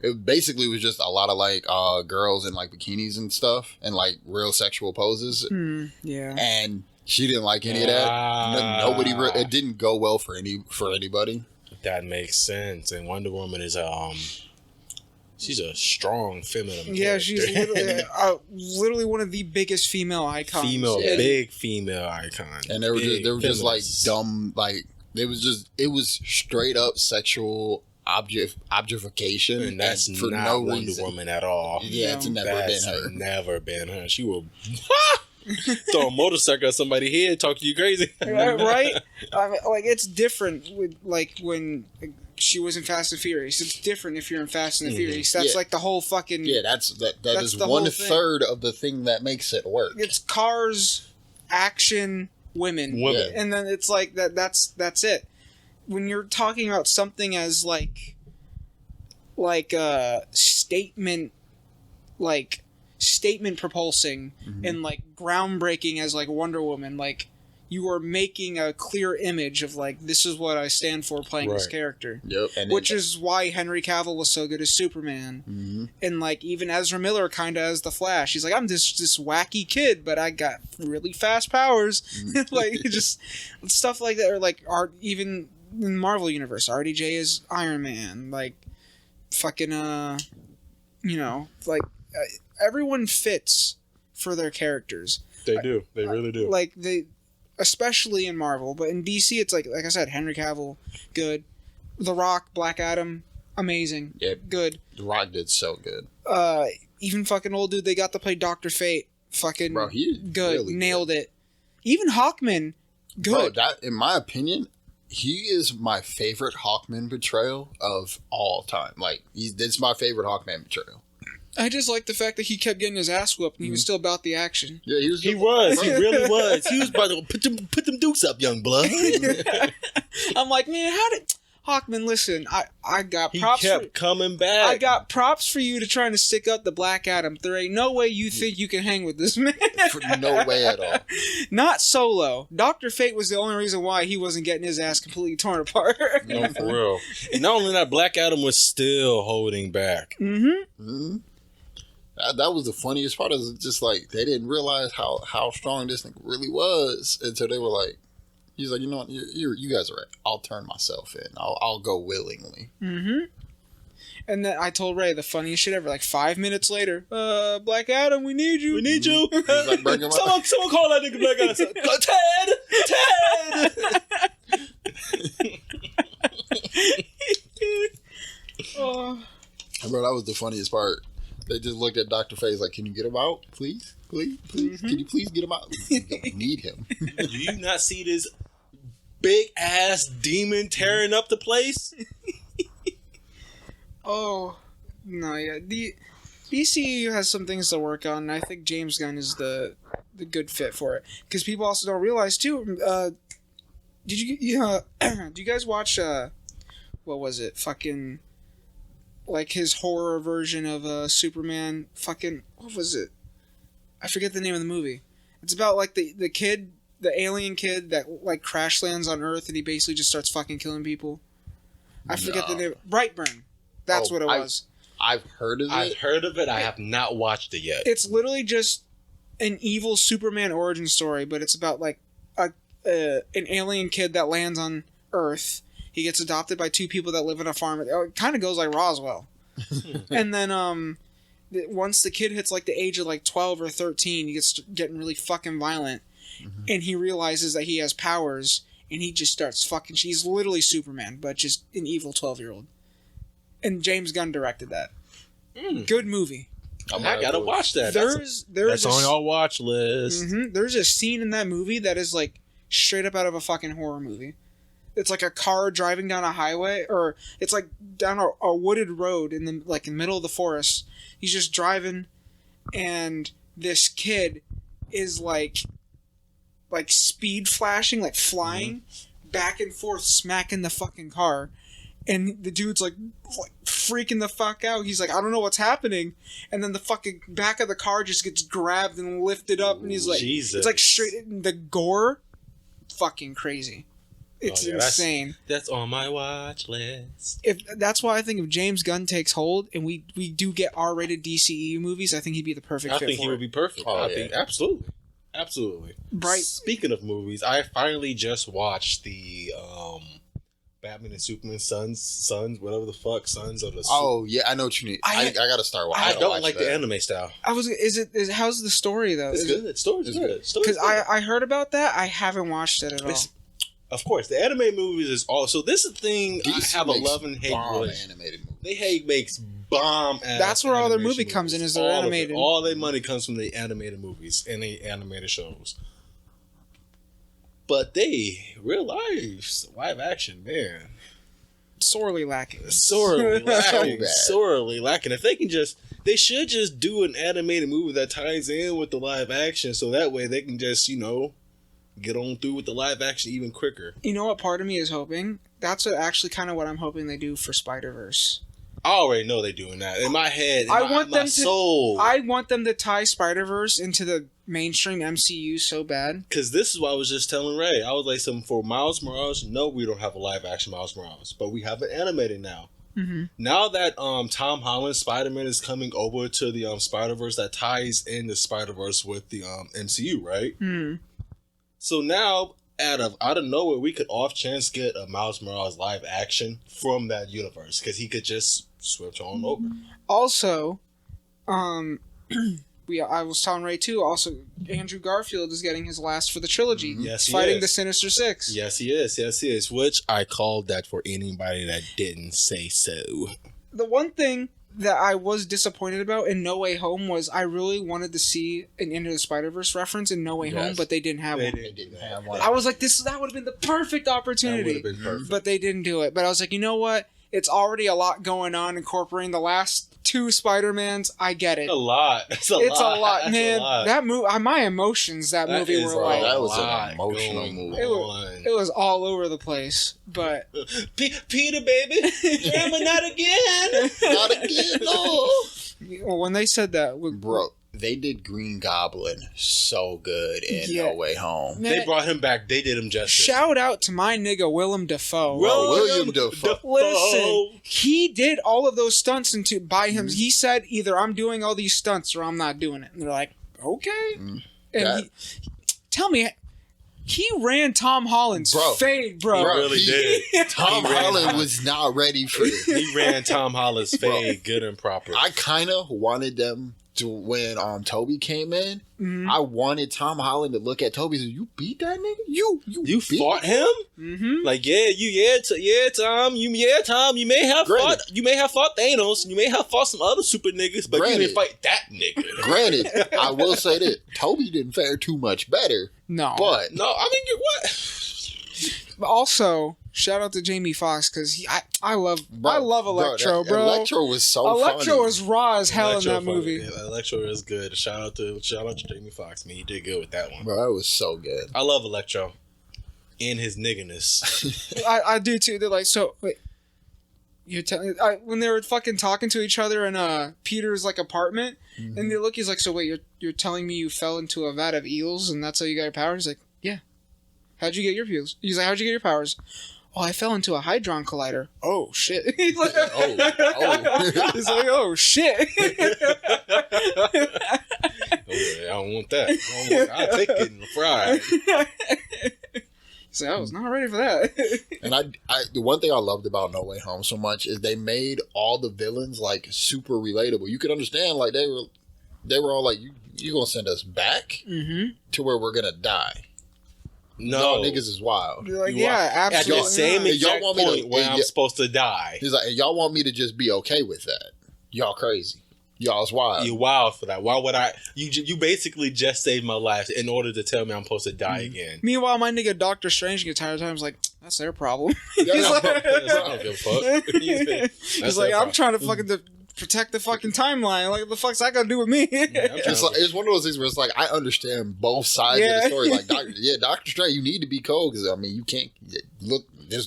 it basically was just a lot of like girls in like bikinis and stuff and like real sexual poses. Yeah, and she didn't like any of that. Nobody. It didn't go well for anybody. That makes sense. And Wonder Woman is she's a strong feminine character. Yeah, she's literally one of the biggest female icons. Big female icon. And they were just like dumb, like it was straight up sexual objectification, and that's for not no Wonder reason. Woman at all. Yeah, it's never been her. She will throw a motorcycle at somebody's head, talk to you crazy, right? Like it's different with like when she was in Fast and Furious. It's different if you're in Fast and the Furious. That's like the whole fucking that is 1/3 of the thing that makes it work. It's cars, action, women. And then it's like that's it. When you're talking about something as like a statement propulsing and like groundbreaking as like Wonder Woman, like you are making a clear image of like this is what I stand for playing this character. Yep. Which is why Henry Cavill was so good as Superman. And like even Ezra Miller kinda as the Flash. He's like, I'm this wacky kid, but I got really fast powers. Like just stuff like that, or like even in the Marvel universe, RDJ is Iron Man, like fucking everyone fits for their characters. They do. They really do. Like especially in Marvel, but in DC it's like I said, Henry Cavill, good. The Rock, Black Adam, amazing. Yep. Good. The Rock did so good. Even fucking old dude they got to play Dr. Fate, fucking bro, he good. Really nailed it. Even Hawkman, good. Bro, that in my opinion, he is my favorite Hawkman portrayal of all time. Like, it's my favorite Hawkman portrayal. I just like the fact that he kept getting his ass whooped and he was still about the action. Yeah, he was. He really was. He was about to put them dukes up, young blood. I'm like, man, how did Hawkman? Listen, I got He props. kept coming back. I got props for you to trying to stick up the Black Adam. There ain't no way you think you can hang with this man. No way at all. Not Solo. Dr. Fate was the only reason why he wasn't getting his ass completely torn apart. No, for real. And not only that, Black Adam was still holding back. Mm-hmm. That was the funniest part. Is just like they didn't realize how strong this thing really was until they were like, he's like, you know what, you guys are right. I'll turn myself in. I'll go willingly. Mm-hmm. And then I told Ray the funniest shit ever. Like 5 minutes later, Black Adam, we need you. We need you. He's like, bring him up. Someone call that nigga Black Adam. Ted. Oh. Bro, that was the funniest part. They just looked at Dr. Faze like, can you get him out? Please? Mm-hmm. Can you please get him out? We don't need him. Do you not see this big ass demon tearing up the place? Oh, no, yeah. The DCEU has some things to work on, and I think James Gunn is the good fit for it. Because people also don't realize, too, do you guys watch, what was it? Fucking, like, his horror version of Superman? Fucking, what was it? I forget the name of the movie. It's about, like, the kid, the alien kid that, like, crash lands on Earth, and he basically just starts fucking killing people. I forget the name. Brightburn. That's what it was. I've heard of it. I've heard of it. I have not watched it yet. It's literally just an evil Superman origin story, but it's about like an alien kid that lands on Earth. He gets adopted by two people that live in a farm. It kind of goes like Roswell. And then once the kid hits like the age of like 12 or 13, he gets getting really fucking violent, and he realizes that he has powers, and he just starts fucking. He's literally Superman, but just an evil 12-year-old. And James Gunn directed that. Good movie. I gotta watch that. That's on our watch list. Mm-hmm, there's a scene in that movie that is like straight up out of a fucking horror movie. It's like a car driving down a highway, or it's like down a wooded road in the middle of the forest. He's just driving, and this kid is like speed flashing, like flying back and forth, smacking the fucking car. And the dude's like freaking the fuck out. He's like, I don't know what's happening. And then the fucking back of the car just gets grabbed and lifted up. And he's like, Jesus. It's like straight in the gore. Fucking crazy. It's insane. That's on my watch list. That's why I think if James Gunn takes hold and we do get R-rated DCEU movies, I think he'd be the perfect fit for it. I think he would be perfect. I think absolutely. Speaking of movies, I finally just watched the Batman and Superman Sons, whatever the fuck, Sons of the. Oh yeah, I know what you need. I gotta start watching. I don't like the anime style. How's the story though? It's good. Story's good. Because I heard about that. I haven't watched it at all. Of course, the anime movies is all. So this is the thing. DC I have a love and hate animated movies. They makes bomb. That's where all their movie comes in. Is their animated? All their money comes from the animated movies and the animated shows. But real live action, man. Sorely lacking. Sorely lacking. If they should just do an animated movie that ties in with the live action, so that way they can just, get on through with the live action even quicker. You know what part of me is hoping? That's actually kind of what I'm hoping they do for Spider-Verse. I already know they're doing that. In my head, I want them to tie Spider-Verse into the mainstream MCU so bad. Because this is what I was just telling Ray. I was like, for Miles Morales, no, we don't have a live-action Miles Morales. But we have it animated now. Mm-hmm. Now that Tom Holland's Spider-Man is coming over to the Spider-Verse, that ties in the Spider-Verse with the MCU, right? Mm-hmm. So now, out of nowhere, we could off chance get a Miles Morales live action from that universe. Because he could just switch on over. Also, I was telling Ray too. Also, Andrew Garfield is getting his last for the trilogy. Mm-hmm. Yes, fighting the Sinister Six. Yes, he is. Which I called that for anybody that didn't say so. The one thing that I was disappointed about in No Way Home was I really wanted to see an Into the Spider-Verse reference in No Way Home, but they didn't have one. They didn't have one. I was like, that would have been the perfect opportunity. That would have been perfect. But they didn't do it. But I was like, you know what? It's already a lot going on, incorporating the last 2 Spider-Mans. I get it. A lot. It's a lot, That's man. a lot. That movie, my emotions. That movie is were a like, that was lot an emotional going movie. on. it was all over the place. But Peter, baby, remember not again. Not again, no. when they said that, Bro, they did Green Goblin so good in No Way Home. Man, They brought him back. They did him justice. shout out to my nigga Willem Dafoe. William Dafoe. Listen, he did all of those stunts by him. He said either I'm doing all these stunts or I'm not doing it. And they're like, okay. And tell me, he ran Tom Holland's fade, bro. He really did. Tom Holland was not ready for this. He ran Tom Holland's fade good and proper. I kind of wanted them to, when Toby came in, I wanted Tom Holland to look at Toby and say, you beat that nigga? You You beat fought him? Mm-hmm. Like, Tom, you may have fought Thanos, you may have fought some other super niggas, but you didn't fight that nigga. Granted, I will say this, Toby didn't fare too much better. No. But No, I mean, what? But also, shout out to Jamie Foxx because I love Electro, bro. Electro was so Electro funny. was raw as hell in that Electro movie. Yeah, Electro is good. Shout out to Jamie Foxx. Man, he did good with that one. Bro, that was so good. I love Electro and his nigginess. I do too. They're like, so wait, you're telling when they were fucking talking to each other in Peter's like apartment, and they look, he's like, so wait, you're telling me you fell into a vat of eels and that's how you got your powers? He's like, yeah. How'd you get your powers? He's like, how'd you get your powers? Oh, I fell into a hadron collider. Oh shit. He's like, Oh. He's like, oh shit. Oh, yeah, I don't want that. I'll take it in the fry. So I was not ready for that. And the one thing I loved about No Way Home so much is they made all the villains like super relatable. You could understand like they were all like, you gonna send us back to where we're gonna die. No, y'all niggas is wild. You're like, yeah, absolutely. At the same not. exact Y'all want me to- point where I'm supposed to die. He's like, and y'all want me to just be okay with that? Y'all crazy. Y'all's wild. You're wild for that. Why would I? You basically just saved my life in order to tell me I'm supposed to die again. Meanwhile, my nigga Doctor Strange gets tired of times like, that's their problem. Yeah, He's I like, I don't give a fuck. he's like, I'm trying to fucking protect the fucking timeline. Like, what the fuck's that got to do with me? It's one of those things where it's like I understand both sides of the story. Like, Doctor Strange, you need to be cold because I mean, you can't look.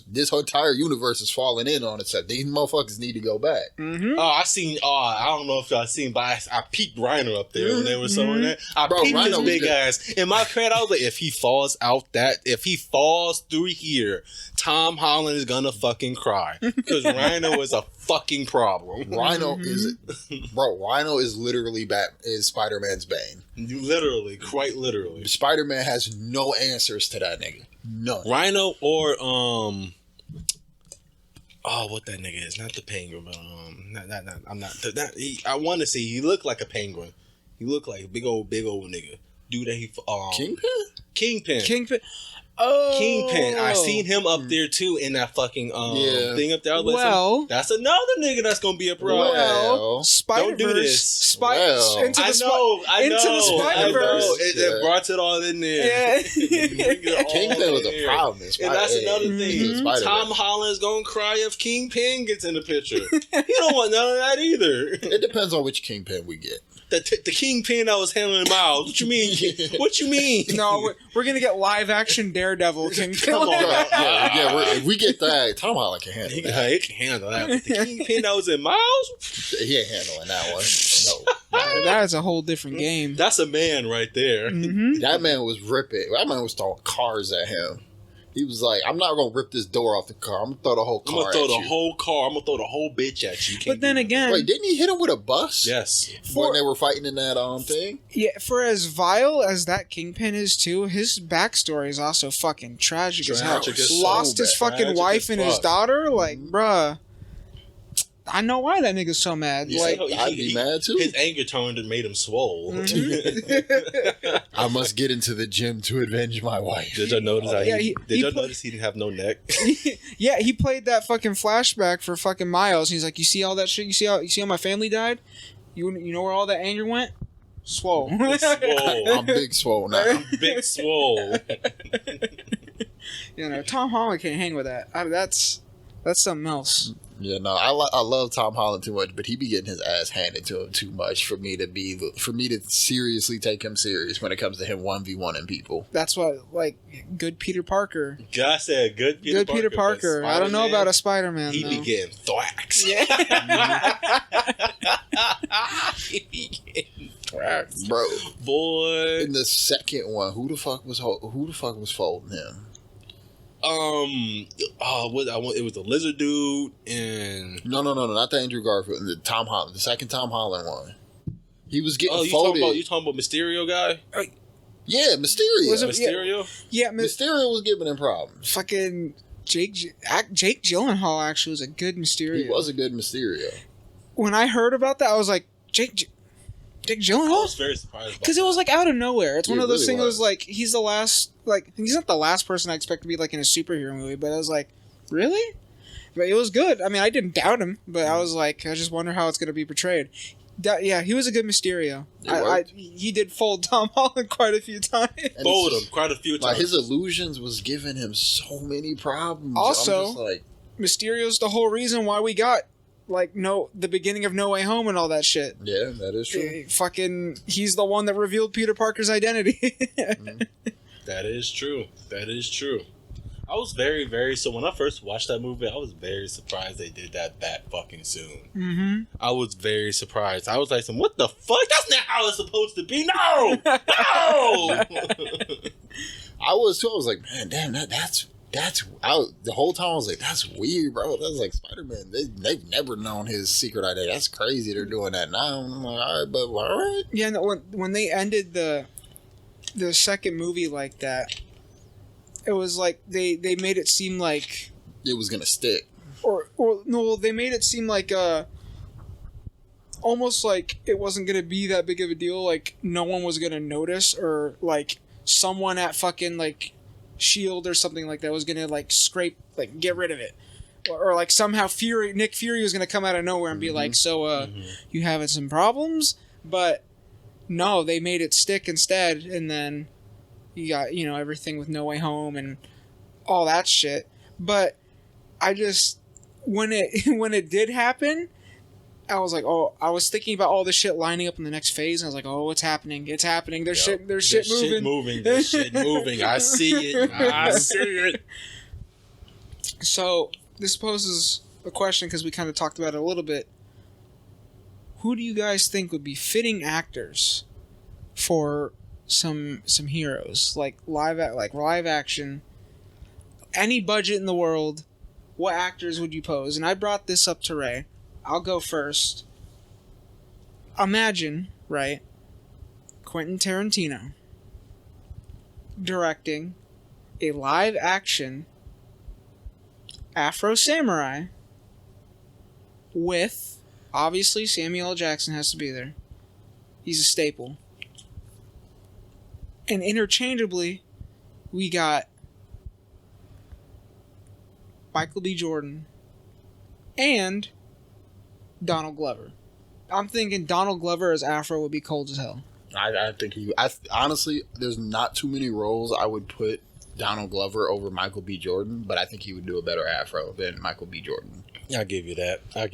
This whole entire universe is falling in on itself. These motherfuckers need to go back. Mm-hmm. I don't know if y'all seen, but I peeped Rhino up there when they were showing that. I peeped Rhino his big ass. In my credit, I was like, if he falls through here, Tom Holland is gonna fucking cry. Because Rhino is a fucking problem. Rhino Rhino is literally is Spider-Man's bane. Quite literally. Spider-Man has no answers to that nigga. None. Rhino or what that nigga is? Not the penguin, but I want to say he looked like a penguin. He looked like a big old nigga. Dude that he Kingpin. Oh. Kingpin. I seen him up there too in that fucking thing up there. I was like, that's another nigga that's gonna be a problem. Well, Spider-Verse. Don't do this. Into the Spider-Verse. It brought it all in there. Yeah. Kingpin was a problem. And that's another thing. Spider-Man. Tom Holland's gonna cry if Kingpin gets in the picture. He don't want none of that either. It depends on which Kingpin we get. The Kingpin that was handling Miles. What you mean? What you mean? No, we're gonna get live action Daredevil Kingpin. Come on. If we get that, Tom Holland can handle that. He can handle that. But the Kingpin that was in Miles? He ain't handling that one. No. That is a whole different game. That's a man right there. Mm-hmm. That man was ripping. That man was throwing cars at him. He was like, I'm not going to rip this door off the car. I'm going to throw the whole car I'm going to throw at the you. whole car. I'm going to throw the whole bitch at you. But then again... Wait, didn't he hit him with a bus? Yes. When they were fighting in that thing? Yeah, for as vile as that Kingpin is too, his backstory is also fucking tragic as hell. Lost his fucking wife and his daughter? Like, bruh. I know why that nigga's so mad. Yeah, like, I'd be mad too. His anger turned and made him swole. I must get into the gym to avenge my wife. Did y'all notice how he notice he didn't have no neck? Yeah, he played that fucking flashback for fucking Miles. He's like, you see all that shit? You see how my family died? You know where all that anger went? Swole. I'm big swole now. Big swole. You know, Tom Holland can't hang with that. That's something else. Yeah, no, I love Tom Holland too much, but he be getting his ass handed to him too much for me to seriously take him serious when it comes to him 1v1ing people. That's what, like, good Peter Parker. I said good Peter Parker. I don't know about a Spider-Man. He though. be getting thwacked. Yeah. He be getting thwacked, Bro. boy. In the second one, who the fuck was folding him? It was the lizard dude and No, not the Andrew Garfield. The second Tom Holland one. He was getting you folded. you talking about Mysterio guy? Yeah, Mysterio. Was it- Mysterio? Yeah, Mysterio was giving him problems. fucking Jake Gyllenhaal actually was a good Mysterio. He was a good Mysterio. When I heard about that, I was like, Jake I Gyllenhaal? was very surprised Because it was like out of nowhere. It's one It of those really things. It was was. like he's the last. Like he's not the last person I expect to be like in a superhero movie. But I was like, really? But it was good. I mean, I didn't doubt him, but I was like, I just wonder how it's going to be portrayed. Yeah, he was a good Mysterio. He did fold Tom Holland quite a few times. And fold it's him quite a few Like times. his illusions was giving him so many problems. Also- I'm just like, Mysterio's the whole reason why we got like the beginning of No Way Home and all that shit. yeah, that is true. Fucking, he's the one that revealed Peter Parker's identity. That is true. That is true. I was very, very so when I first watched that movie, I was very surprised they did that fucking soon. Mm-hmm. I was very surprised. I was like, what the fuck? That's not how it's supposed to be. No! No! I was too. I was like, man, damn, that's. The whole time I was like, that's weird, bro. That's like Spider-Man. They've never known his secret identity. That's crazy. They're doing that now. I'm like, all right, but all right. Yeah, no, when they ended the second movie like that, it was like they made it seem like It was gonna stick. or no, they made it seem like almost like it wasn't gonna be that big of a deal. Like no one was gonna notice, or like someone at fucking like Shield or something like that was gonna like scrape, like get rid of it, or like somehow Nick Fury was gonna come out of nowhere and be like, so you having some problems? But no, they made it stick instead, and then you got everything with No Way Home and all that shit. But I just when it did happen, I was like, oh, I was thinking about all this shit lining up in the next phase, and I was like, oh, it's happening. There's shit moving. There's shit moving. I see it. I see it. So this poses a question because we kind of talked about it a little bit. Who do you guys think would be fitting actors for some heroes, like live action, any budget in the world? What actors would you pose? And I brought this up to Ray. I'll go first. Imagine, right, Quentin Tarantino directing a live action Afro Samurai with, obviously, Samuel L. Jackson has to be there. He's a staple. And interchangeably, we got Michael B. Jordan and Donald Glover. I'm thinking Donald Glover as Afro would be cold as hell. I think honestly, there's not too many roles I would put Donald Glover over Michael B. Jordan, but I think he would do a better Afro than Michael B. Jordan. I'll give you that. I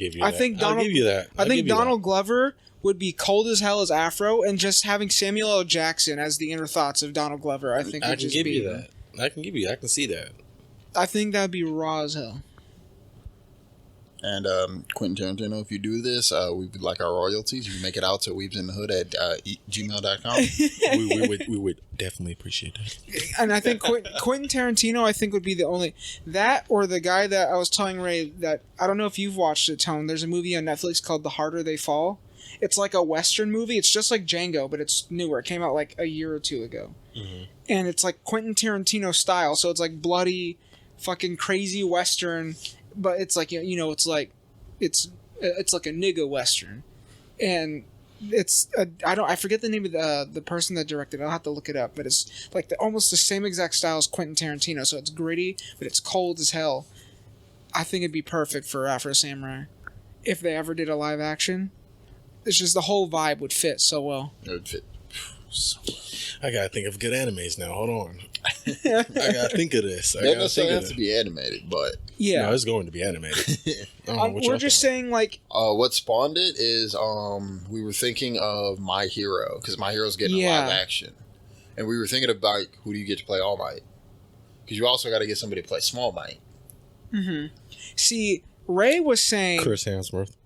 think Donald Glover would be cold as hell as Afro, and just having Samuel L. Jackson as the inner thoughts of Donald Glover, I think would just be that. I can see that. I think that'd be raw as hell. And Quentin Tarantino, if you do this, we would like our royalties. You can make it out to weebsinthehood at gmail.com. we would definitely appreciate that. And I think Quentin Tarantino, I think, would be the only... That or the guy that I was telling Ray that... I don't know if you've watched it, Tone. There's a movie on Netflix called The Harder They Fall. It's like a Western movie. It's just like Django, but it's newer. It came out like a year or two ago. Mm-hmm. And it's like Quentin Tarantino style. So it's like bloody, fucking crazy Western... But it's like, it's like a nigga Western, and I forget the name of the person that directed it. I'll have to look it up, but it's like almost the same exact style as Quentin Tarantino. So it's gritty, but it's cold as hell. I think it'd be perfect for Afro Samurai if they ever did a live action. It's just the whole vibe would fit so well. It would fit so well. I gotta think of good animes now. Hold on. I gotta think of this. They don't necessarily have to be animated, but Yeah. No, it's going to be animated. I don't know what We're y'all just thought. saying, like, What spawned it is we were thinking of My Hero, because My Hero's getting a live action. And we were thinking about, like, who do you get to play All Might? Because you also got to get somebody to play Small Might. See, Ray was saying... Chris Hemsworth.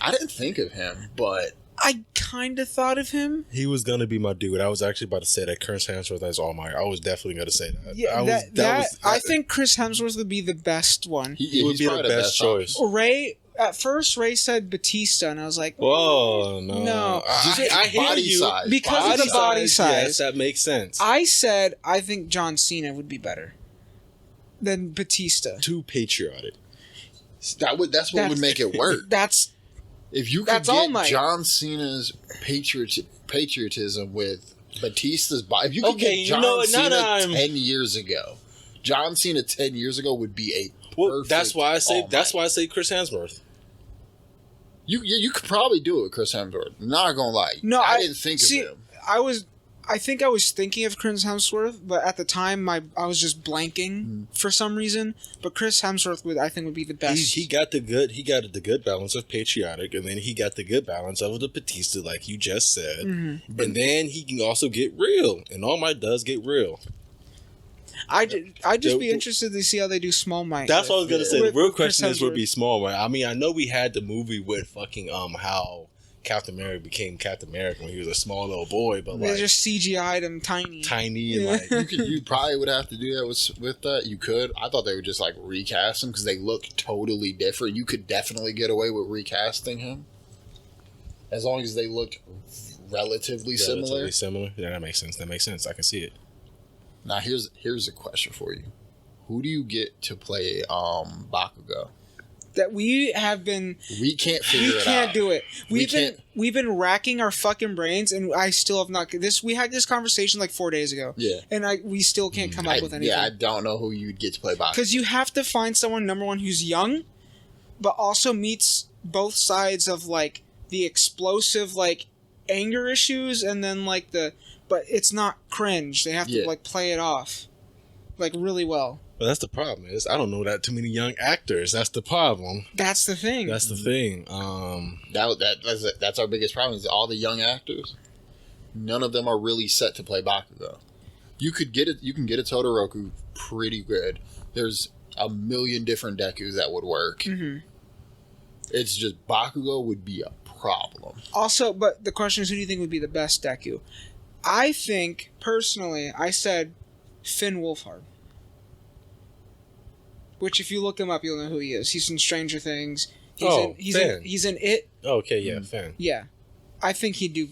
I didn't think of him, but... I kind of thought of him. He was gonna be my dude. I was actually about to say that Chris Hemsworth as All Might. I was definitely gonna say that. Yeah, I think Chris Hemsworth would be the best one. He would be the best choice. Ray, at first, Ray said Batista, and I was like, whoa, no. No. I hear body you. size. Because of the body size. Yes, that makes sense. I said, I think John Cena would be better than Batista. Too patriotic. That's what would make it work. If you could get John Cena's patriotism with Batista's body, if you could get John Cena 10 years ago, John Cena 10 years ago would be a perfect. That's why I say. All That's Might. why I say Chris Hemsworth. You could probably do it with Chris Hemsworth. I'm not gonna lie. No, I didn't think of him. I think I was thinking of Chris Hemsworth, but at the time I was just blanking for some reason. But Chris Hemsworth I think would be the best. He got the good balance of patriotic, and then he got the good balance of the Batista, like you just said. And then he can also get real, and All Might does get real. I'd just be interested to see how they do Small Might. That's what I was gonna say. The real question Chris would Hemsworth. be Small Might. I mean, I know we had the movie with fucking how Captain America became Captain America when he was a small little boy, but They like just CGI'd him tiny and like You probably would have to do that with that. You could. I thought they would just like recast him because they look totally different. You could definitely get away with recasting him as long as they look relatively similar. Yeah, that makes sense. I can see it. Now here's a question for you: who do you get to play Bakugo? That we have been. We can't figure it out. We can't do it. We've been racking our fucking brains, and I still have not. We had this conversation like 4 days ago. Yeah, and we still can't come up with anything. Yeah, I don't know who you'd get to play Bakugo. Because you have to find someone, number one, who's young, but also meets both sides of like the explosive like anger issues, and then like but it's not cringe. They have to like play it off, like really well. But that's the problem is I don't know that too many young actors. That's the problem. That's the thing. That's our biggest problem is all the young actors. None of them are really set to play Bakugo. You can get a Todoroki pretty good. There's a million different Dekus that would work. Mm-hmm. It's just Bakugo would be a problem. Also, but the question is, who do you think would be the best Deku? I think personally, I said Finn Wolfhard. Which, if you look him up, you'll know who he is. He's in Stranger Things. He's in It. Okay, yeah, Finn. Yeah, I think he'd be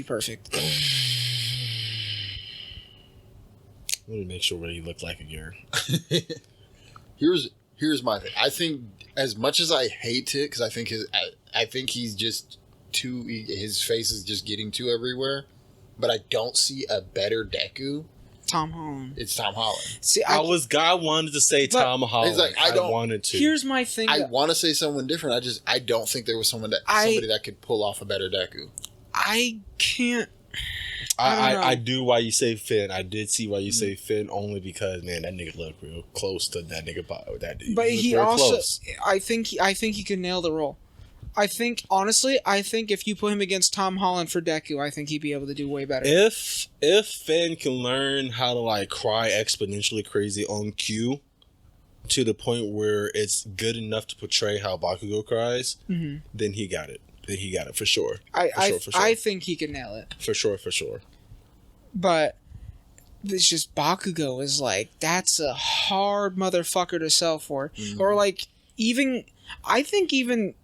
perfect. Let me make sure what he looked like a year. Here's my thing. I think as much as I hate it, because I think he's just his face is just getting too everywhere. But I don't see a better Deku. Tom Holland. It's Tom Holland. See, I wanted to say Tom Holland. Like, I wanted to. Here's my thing. I want to say someone different. I don't think there was somebody that could pull off a better Deku. I can't. I do why you say Finn. I did see why you say Finn only because man, that nigga looked real close to that nigga body. That dude. But he also, close. I think he could nail the role. I think honestly, if you put him against Tom Holland for Deku, I think he'd be able to do way better. If Finn can learn how to like cry exponentially crazy on cue, to the point where it's good enough to portray how Bakugo cries, then he got it. Then he got it for sure. I think he can nail it. For sure. But it's just Bakugo is like that's a hard motherfucker to sell for, or like I think even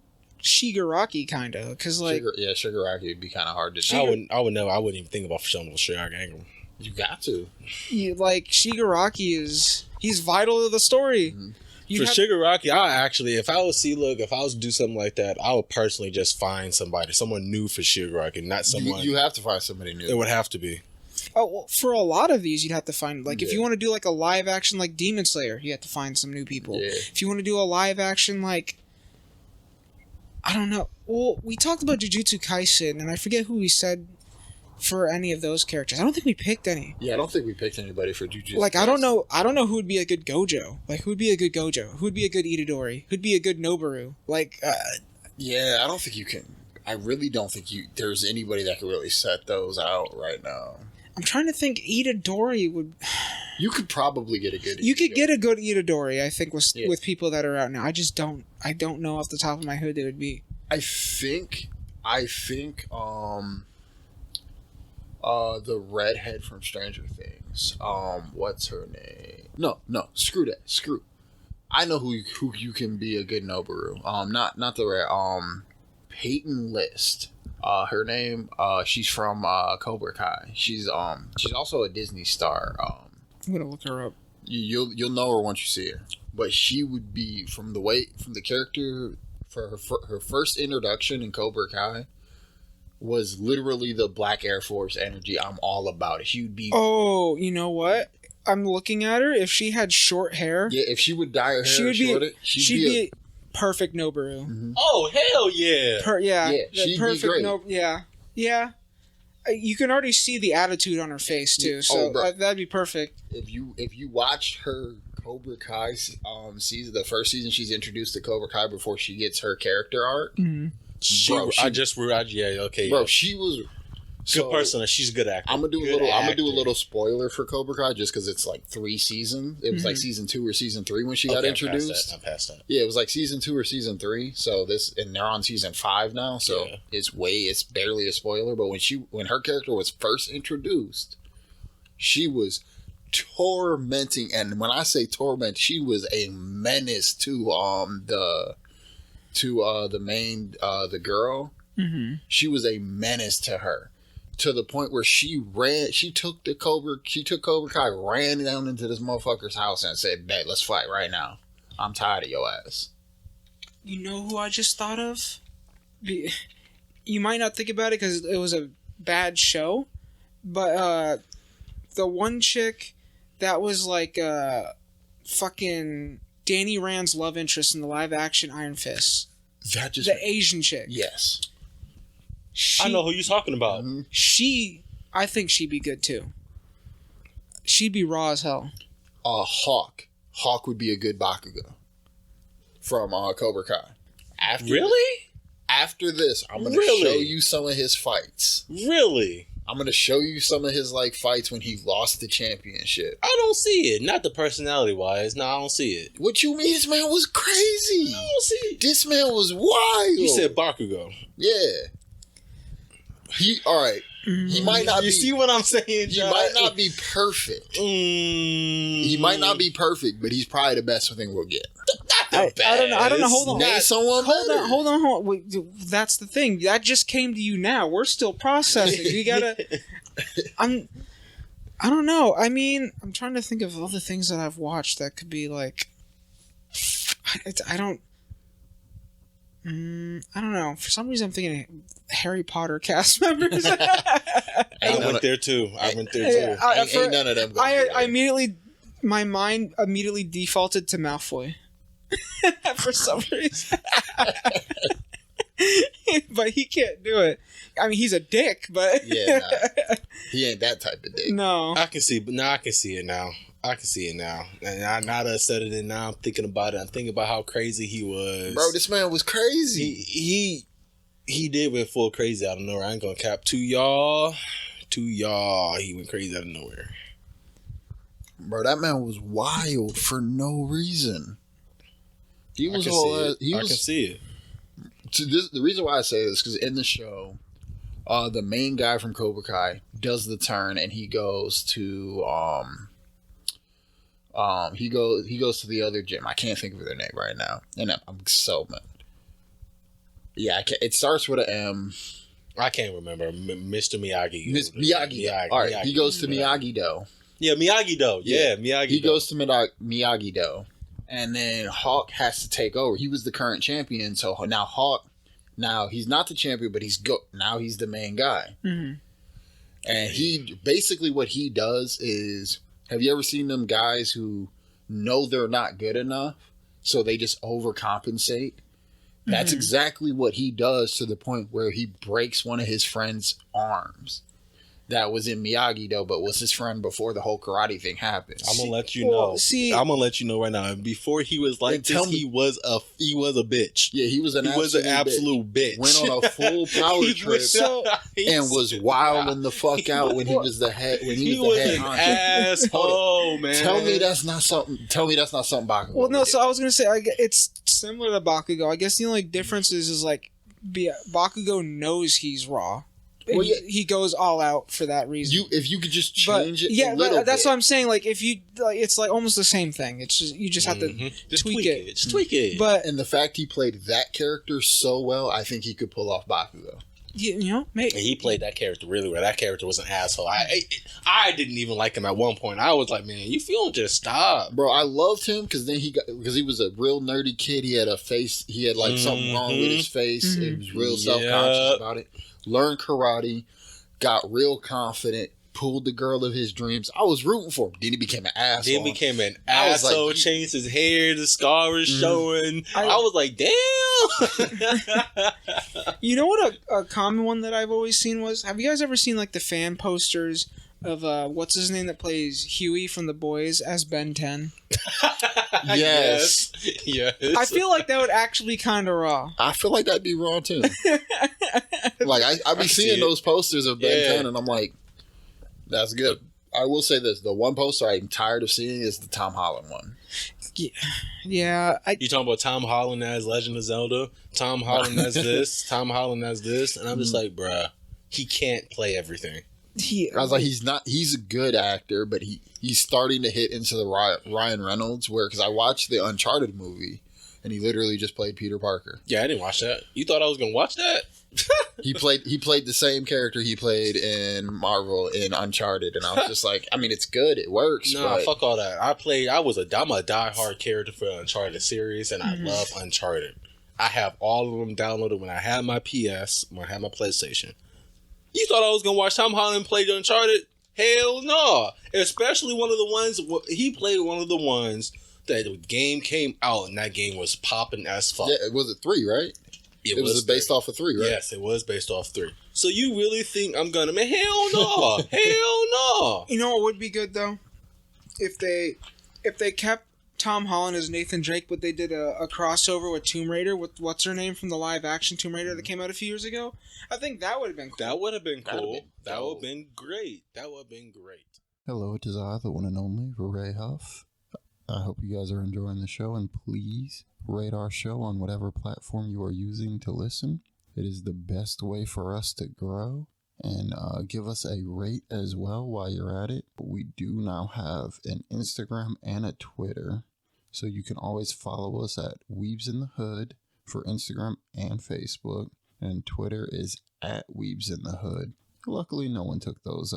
Shigaraki kind of because like Shigaraki would be kind of hard to do. I wouldn't even think about showing Shigaraki angle. You got to. Like Shigaraki he's vital to the story. Shigaraki, if I was to do something like that, I would personally just find someone new for Shigaraki, not someone. You have to find somebody new. It would have to be. Oh, well, for a lot of these, you'd have to find if you want to do like a live action like Demon Slayer, you have to find some new people. Yeah. If you want to do a live action like, I don't know. Well, we talked about Jujutsu Kaisen, and I forget who we said for any of those characters. I don't think we picked any. Yeah, I don't think we picked anybody for Jujutsu. Like, I don't know who would be a good Gojo. Like, who would be a good Gojo? Who would be a good Itadori? Who'd be a good Noboru? Like, yeah, I don't think you can. I really don't think there's anybody that could really set those out right now. I'm trying to think. Itadori would. You could probably get a good. You could get a good Itadori, I think, with people that are out now. I just don't. I don't know off the top of my head who they would be. I think. The redhead from Stranger Things. What's her name? No, screw that. Screw. I know who you can be a good Noboru. Not the red. Peyton List. Her name. She's from Cobra Kai. She's also a Disney star. I'm gonna look her up. You'll know her once you see her. But she would be from the character for her first introduction in Cobra Kai. Was literally the Black Air Force energy. I'm all about it. She would be. Oh, you know what? I'm looking at her. If she had short hair, yeah. If she would dye her hair, she'd be a perfect Noboru. Mm-hmm. Oh hell yeah! She'd perfect be great. Yeah. You can already see the attitude on her face too. So that'd be perfect. If you watched her Cobra Kai season, the first season she's introduced to Cobra Kai before she gets her character arc. Mm-hmm. Bro, she was good person. She's a good actor. I'm gonna do a little spoiler for Cobra Kai just because it's like 3 seasons. It was like season 2 or season 3 when she got introduced. I'm past that. Yeah, it was like season 2 or season 3. So and they're on season 5 now. So it's barely a spoiler. But when her character was first introduced, she was tormenting, and when I say torment, she was a menace to the girl. Mm-hmm. She was a menace to her, to the point where she took Cobra Kai, ran down into this motherfucker's house and said, "Bet, let's fight right now. I'm tired of your ass." You know who I just thought of? You might not think about it because it was a bad show, but the one chick that was like fucking Danny Rand's love interest in the live action Iron Fist. The Asian chick. Yes. I know who you're talking about. Mm-hmm. I think she'd be good too. She'd be raw as hell. Hawk would be a good Bakugo from Cobra Kai. After this, I'm going to show you some of his fights. Really? I'm going to show you some of his fights when he lost the championship. I don't see it. Not the personality wise. No, I don't see it. What you mean? This man was crazy. I don't see it. This man was wild. You said Bakugo. Yeah. All right. He might not be. You see what I'm saying, John? He might not be perfect. He might not be perfect, but he's probably the best thing we'll get. I don't know. Hold on. Name someone better. Hold on. Wait, that's the thing. That just came to you now. We're still processing. You gotta. I don't know. I mean, I'm trying to think of all the things that I've watched that could be like. I don't know. For some reason, I'm thinking Harry Potter cast members. I went there too. Ain't none of them. My mind immediately defaulted to Malfoy. For some reason. But he can't do it. I mean, he's a dick, but he ain't that type of dick. No, I can see it now. And now that I said it, and now I'm thinking about it. I'm thinking about how crazy he was. Bro, this man was crazy. He did went full crazy out of nowhere. I ain't gonna cap to y'all. He went crazy out of nowhere. Bro, that man was wild for no reason. I can see it. The reason why I say this is because in the show, the main guy from Cobra Kai does the turn, and he goes to he goes to the other gym. I can't think of their name right now, and I'm so mad. Yeah, it starts with an M. I can't remember. Mr. Miyagi. Miyagi. All right, he goes to Miyagi-Do. Yeah, Miyagi-Do. Yeah, Miyagi-Do. He goes to Miyagi-Do. And then Hawk has to take over. He was the current champion, so now Hawk, he's not the champion, but he's the main guy. Mm-hmm. And he basically what he does is, have you ever seen them guys who know they're not good enough, so they just overcompensate? Mm-hmm. That's exactly what he does, to the point where he breaks one of his friend's arms. that was in Miyagi though, but was his friend before the whole karate thing happened. I'm gonna let you know. I'm gonna let you know right now. Before he was like this, he was a bitch. Yeah, he was an absolute bitch. Went on a full power trip and was wilding the fuck out when he was the head. When he was the head an asshole, man. Tell me that's not something Bakugo. Well, no. So I was gonna say it's similar to Bakugo. I guess the only difference is like Bakugo knows he's raw. Well, yeah. He goes all out for that reason. If you could just change it, yeah, but that's what I'm saying. Like, if you, it's like almost the same thing. It's just you just have to tweak it. Just tweak it. But and the fact he played that character so well, I think he could pull off Bakugo. You know, maybe he played that character really well. That character was an asshole. I didn't even like him at one point. I was like, man, you feel just stop, bro. I loved him because he was a real nerdy kid. He had a face. He had like something wrong with his face. He was real self-conscious about it. Learned karate, got real confident, pulled the girl of his dreams. I was rooting for him. Then he became an asshole. Then became an asshole, like, changed his hair, the scar was showing. I was like, damn. You know what a common one that I've always seen was, have you guys ever seen like the fan posters of what's his name that plays Huey from The Boys as Ben 10? Yes. I feel like that would actually be kind of raw. I feel like that'd be raw too. Like I be seeing those posters of Ben 10 and I'm like, that's good. I will say this: the one poster I'm tired of seeing is the Tom Holland one. Yeah. You talking about Tom Holland as Legend of Zelda? Tom Holland as this? Tom Holland as this? And I'm just like, bruh, he can't play everything. I was like, he's a good actor, but he's starting to hit into the Ryan Reynolds because I watched the Uncharted movie and he literally just played Peter Parker. Yeah, I didn't watch that. You thought I was gonna watch that? He played the same character he played in Marvel in Uncharted, and I was just like, I mean, it's good, it works. Nah, fuck all that. I'm a diehard character for the Uncharted series, and I love Uncharted. I have all of them downloaded when I had my PS, when I had my PlayStation. You thought I was gonna watch Tom Holland play Uncharted? Hell no! Especially one of the ones he played. One of the ones that the game came out, and that game was popping as fuck. Yeah, was it 3, right? It was based off of 3, right? Yes, it was based off 3. So you really think I'm gonna? Man, hell no! Hell no! You know what would be good though, if they kept Tom Holland as Nathan Drake, but they did a crossover with Tomb Raider with what's her name from the live action Tomb Raider that came out a few years ago. I think that would have been cool. That would have been cool. That would have been great. That would have been great. Hello, it is I, the one and only Ray Huff. I hope you guys are enjoying the show, and please rate our show on whatever platform you are using to listen. It is the best way for us to grow, and give us a rate as well while you're at it. We do now have an Instagram and a Twitter, so you can always follow us at Weebs in the Hood for Instagram and Facebook, and Twitter is at Weebs in the Hood. Luckily, no one took those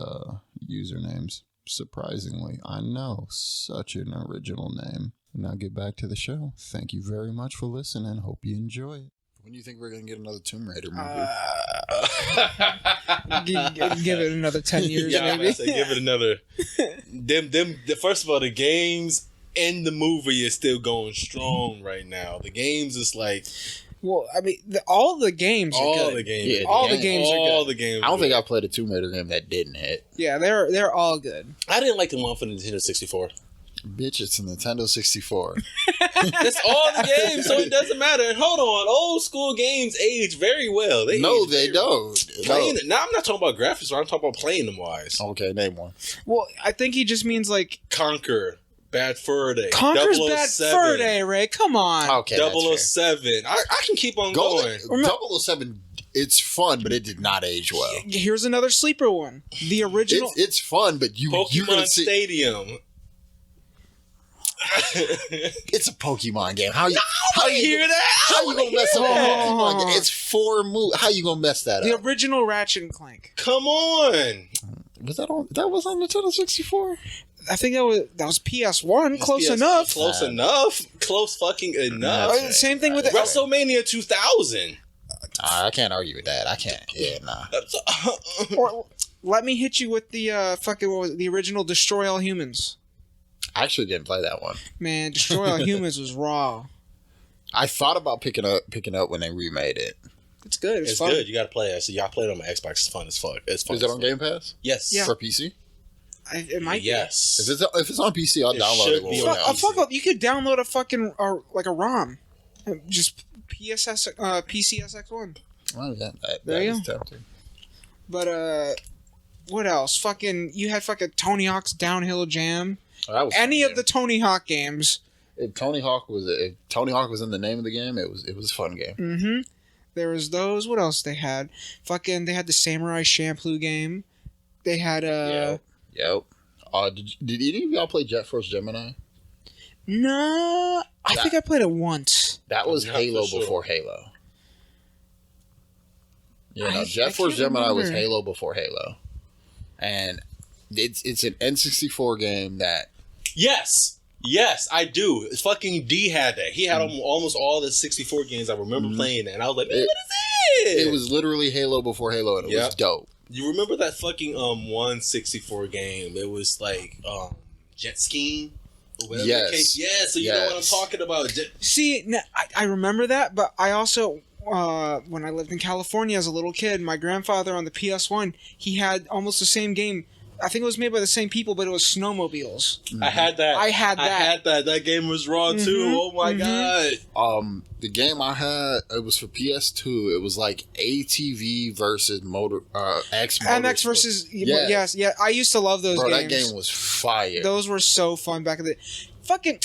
usernames. Surprisingly, I know, such an original name. Now get back to the show. Thank you very much for listening. Hope you enjoy it. When do you think we're going to get another Tomb Raider movie? Give it another 10 years, yeah, maybe. Give it another. First of all, the games and the movie is still going strong right now. The games is like... Well, I mean, all the games are good. All the games are good. All the games I don't think I played a Tomb Raider game that didn't hit. Yeah, they're all good. I didn't like the one for the Nintendo 64. Bitch, it's a Nintendo 64. That's all the games, so it doesn't matter. Hold on, old school games age very well. They don't. Now I'm not talking about graphics, I'm talking about playing them wise. Okay, name one. Well, I think he just means like Conquer. Bad Fur Day. Conquer's Bad Fur Day, Ray. Come on. Okay, 007. I can keep on going. 007, it's fun, but it did not age well. Here's another sleeper one. The original. It's fun, but Pokemon Stadium. It's a Pokemon game. How you hear that? How you gonna mess up a Pokemon game? It's 4 moves. How you gonna mess that up? The original Ratchet and Clank. Come on. Was that on? That was on Nintendo 64. I think that was PS1. Close enough. Close enough. Close fucking enough. Same thing with WrestleMania 2000. I can't argue with that. I can't. Yeah, nah. Or let me hit you with the the original Destroy All Humans. I actually didn't play that one. Man, Destroy All Humans was raw. I thought about picking up when they remade it. It's good. It's fun. good. You gotta play it. So y'all play it on my Xbox. It's fun as fuck. It's fun. Is it on Game Pass? Yes. Yeah. For PC? It might Yes. If it's on PC, I'll download should it. be When on we're PC. fuck up. You could download a fucking like a ROM, just PCSX1. Oh, yeah, that There you is go. tempting. But what else? Fucking, you had fucking Tony Hawk's Downhill Jam. Oh, that was Any fun of the Tony Hawk games. If Tony Hawk was in the name of the game, it was a fun game. Mm-hmm. There was those. What else they had? Fucking, they had the Samurai Champloo game. They had Yep. Did any of y'all play Jet Force Gemini? No, I think I played it once. That was Not Halo for sure. before Halo. Yeah, no, I Jet Force can't Gemini was remember. Halo before Halo, and it's an N64 game that Yes. Yes, I do. Fucking D had that. He had almost all the 64 games. I remember playing that, and I was like, man, what is it? it was literally Halo before Halo, and it was dope. You remember that fucking 164 game? It was like jet skiing or whatever Yes. the case. Yeah, so you know what I'm talking about. See, I remember that, but I also, when I lived in California as a little kid, my grandfather on the PS1, he had almost the same game. I think it was made by the same people, but it was snowmobiles. I had that. I had that. That game was raw too. Oh my god. The game I had, it was for PS2. It was like ATV versus X MX versus yes, yeah. I used to love those Bro, games. that game was fire. Those were so fun back in the fucking.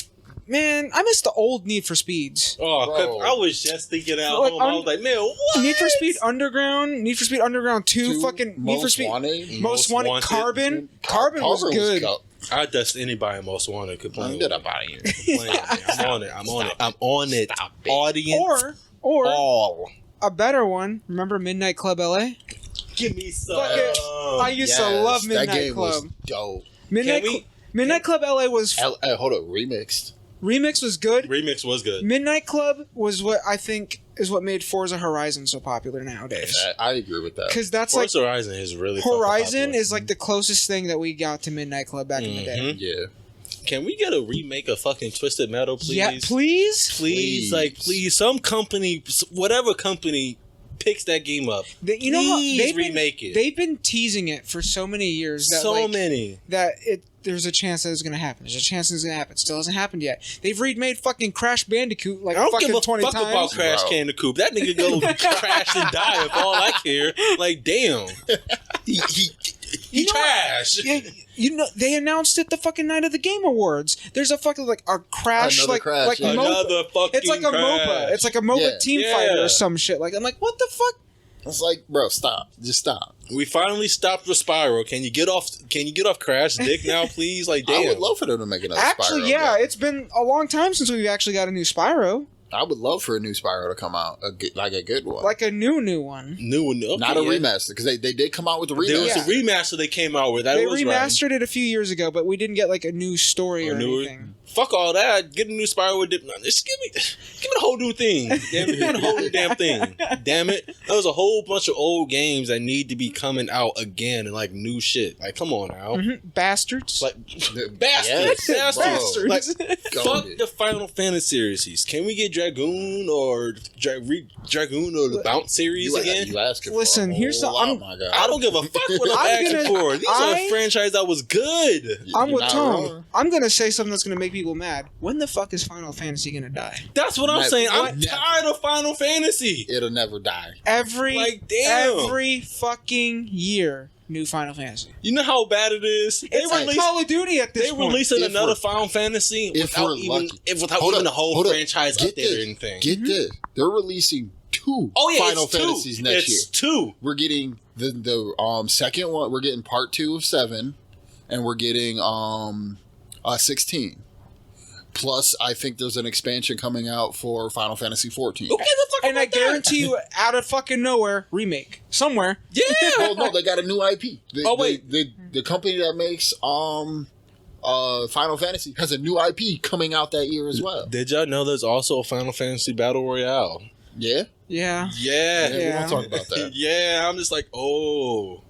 Man, I miss the old Need for Speeds. Oh, Bro. I was just thinking at Like, home. I was like, man, what? Need for Speed Underground, Need for Speed Underground 2, fucking Need for Speed Wanted. Most Wanted, Wanted. Carbon. Carbon was good. I guess anybody most wanted could play. Get up out of here. I'm on it. I'm on it. Audience. Or all. a better one. Remember Midnight Club LA? Give me some. Fuck it. I used to love Midnight That game Club. was dope. Midnight Club LA was Hold up, remixed. remix was good. Remix was good. Midnight Club was what I think is what made Forza Horizon so popular nowadays. I agree with that. Because that's Forza like Horizon is really fucking Horizon popular. is like the closest thing that we got to Midnight Club back in the day. Yeah. Can we get a remake of fucking Twisted Metal, please? Yeah, please. Please. Some company, whatever company, picks that game up. You know how Please remake it. They've been teasing it for so many years. That, many. That there's a chance that it's going to happen. There's a chance it's going to happen. It still hasn't happened yet. They've remade fucking Crash Bandicoot like I don't fucking give a 20 fuck times. about Crash Bandicoot. That nigga go crash and die if all I care. Like, damn. He trash. Yeah, you know, they announced it the fucking night of the Game Awards. There's a fucking like a Crash, Another like Crash, like yeah. Another fucking It's like a MOBA. Crash. It's like a MOBA team Yeah. fighter or some shit. Like I'm like, what the fuck? It's like, bro, stop. Just stop. We finally stopped with Spyro. Can you get off Crash dick now, please? Like, damn. I would love for them to make another Spyro. Actually, yeah, game. it's been a long time since we've actually got a new Spyro. I would love for a new Spyro to come out, like a good one. Like a new one. New one. Okay, Not a remaster, because they did come out with a remaster. There was a remaster they came out with. That They was remastered it a few years ago, but we didn't get like a new story or anything. Fuck all that. Get a new Spyro with just give me the whole new thing. Damn it, give me the whole new damn thing. Damn it. There was a whole bunch of old games that need to be coming out again and like new shit. Like, come on now. Bastards. Like bastards. Yes, Bastards. bro. Like, Go fuck ahead. the Final Fantasy series. Can we get Dragoon or Dragoon or the Bounce series again? You asking for Listen, a here's whole the- lot, I'm- my God. I don't give a fuck what I'm I'm asking gonna- for. These are a franchise that was good. I'm You're with not Tom. wrong. I'm gonna say something that's gonna make people mad. When the fuck is Final Fantasy gonna die? That's what I'm Never. saying. I'm What? tired of Final Fantasy. It'll never die. Like, damn. every fucking year, new Final Fantasy. You know how bad it is? It's like Call of Duty at this They point. releasing If another we're- Final Fantasy if without we're even lucky. without Hold even up, the whole hold up. franchise Get up there or this. anything. Get this. They're releasing two Oh yeah, Final it's two. Fantasies next year. It's two. We're getting the second one. We're getting part 2 of 7, and we're getting 16. Plus, I think there's an expansion coming out for Final Fantasy 14. Who gives a fuck And I about that? guarantee you, out of fucking nowhere, remake somewhere. Yeah. Well, no, they got a new IP. Oh, wait. The company that makes Final Fantasy has a new IP coming out that year as well. Did y'all know there's also a Final Fantasy Battle Royale? Yeah, Yeah. Yeah. we won't talk about that. Yeah, I'm just like, oh.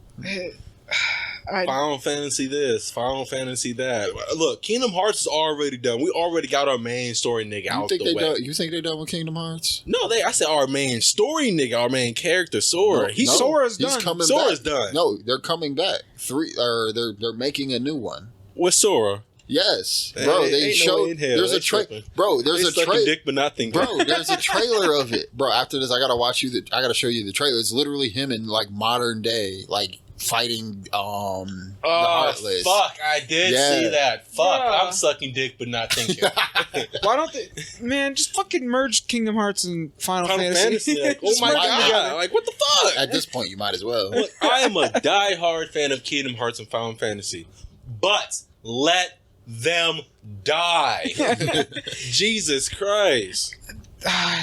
Final Fantasy this, Final Fantasy that. Look, Kingdom Hearts is already done. We already got our main story nigga out the way. You think they done with Kingdom Hearts? No, I said our main story nigga, our main character, Sora. Sora's done. Sora's done. No, they're coming back. They're making a new one. With Sora. Yes, bro. They showed. There's a trailer. Bro, there's a trailer. Dick, but not thinking. Bro, there's a trailer of it. Bro, after this, I gotta show you the trailer. It's literally him in like modern day, like fighting the Heartless. Fuck, I did see that. Fuck, yeah. I'm sucking dick, but not thinking. Why don't they, man, just fucking merge Kingdom Hearts and Final Fantasy. Like, oh my god, like what the fuck? At this point, you might as well. Look, I am a die-hard fan of Kingdom Hearts and Final Fantasy, but let them die. Jesus Christ.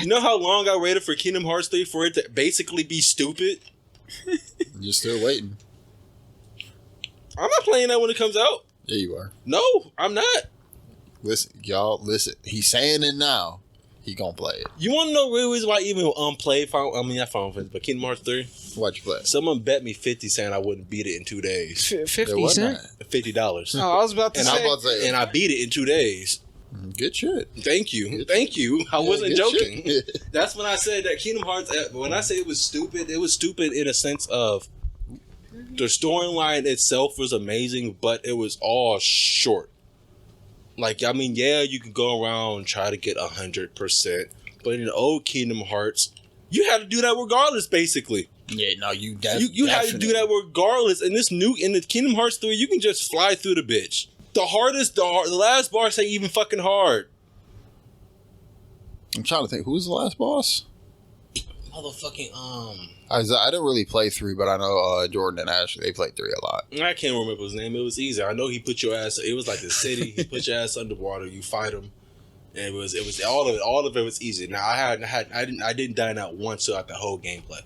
You know how long I waited for Kingdom Hearts 3 for it to basically be stupid? You're still waiting. I'm not playing that when it comes out. Yeah, you are. No, I'm not. Listen, y'all, listen. He's saying it now. He gonna play it. You want to know the real reason why I even played not Final Fantasy, but Kingdom Hearts 3? Why'd you play? Someone bet me 50 cents I wouldn't beat it in 2 days. 50 cents? $50. Oh, I was about to say. And I beat it in 2 days. Good shit. Thank you. Thank you. I wasn't joking. Shit. That's when I said that Kingdom Hearts, when I say it was stupid in a sense of the storyline itself was amazing, but it was all short. Like, I mean, yeah, you can go around and try to get 100%, but in the old Kingdom Hearts, you had to do that regardless, basically. Yeah, no, you had to do that regardless. In the Kingdom Hearts 3, you can just fly through the bitch. The last boss ain't even fucking hard. I'm trying to think, who's the last boss? Motherfucking I didn't really play 3, but I know Jordan and Ashley, they played 3 a lot. I can't remember his name. It was easy. I know he put your ass. It was like the city. He put your ass underwater. You fight him, and it was all of it. All of it was easy. Now I didn't die not once throughout the whole gameplay.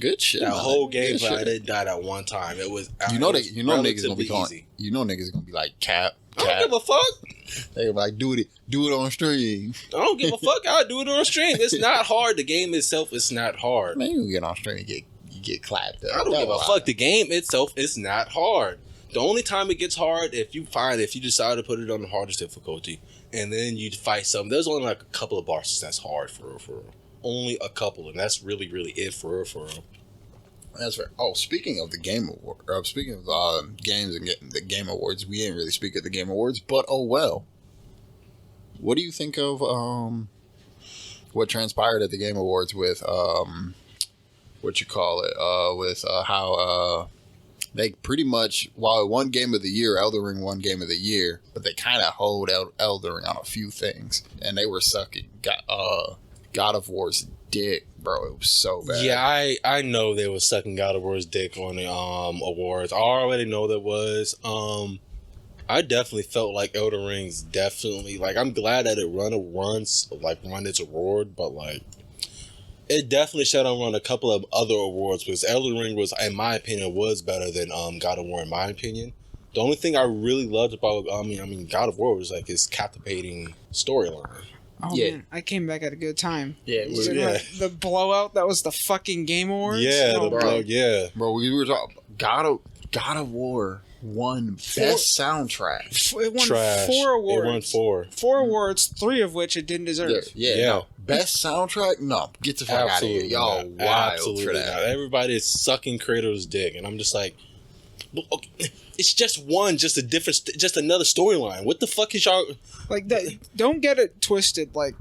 Good shit. That whole gameplay, I didn't die that one time. It was niggas gonna be going. You know niggas gonna be like Cap. I don't give a fuck. They like do it on stream. I don't give a fuck. I'll do it on stream. It's not hard. The game itself is not hard. Man, you get on stream, you get clapped up. I don't give a fuck. The game itself is not hard. The only time it gets hard if you decide to put it on the hardest difficulty and then you fight something. There's only like a couple of bosses that's hard for real. Only a couple, and that's really it for real. That's fair. Oh, speaking of the Game Award, speaking of games and getting the Game Awards, we didn't really speak at the Game Awards, but oh well. What do you think of what transpired at the Game Awards with how they pretty much, while it won Game of the Year, Elden Ring won Game of the Year, but they kind of hold out Elden Ring on a few things, and they were sucking God of War's dick, bro. It was so bad. Yeah, I know they were sucking God of War's dick on the awards. I already know that was. I definitely felt like Elden Ring's definitely, like, I'm glad that it run its award, but like it definitely should have run a couple of other awards because Elden Ring was, in my opinion, was better than God of War in my opinion. The only thing I really loved about God of War was like his captivating storyline. Oh man, I came back at a good time. Yeah, it was, the blowout, that was the fucking Game Awards. Yeah, bro. We were talking God of War won best soundtrack. It won 4 awards. It won 4. 4 awards, 3 of which it didn't deserve. Yeah. No. Best soundtrack? No, get the fuck out of here, y'all. Wild for that. Everybody is sucking Kratos' dick, and I'm just like, okay, it's just another storyline. What the fuck is y'all like? That, don't get it twisted. Like,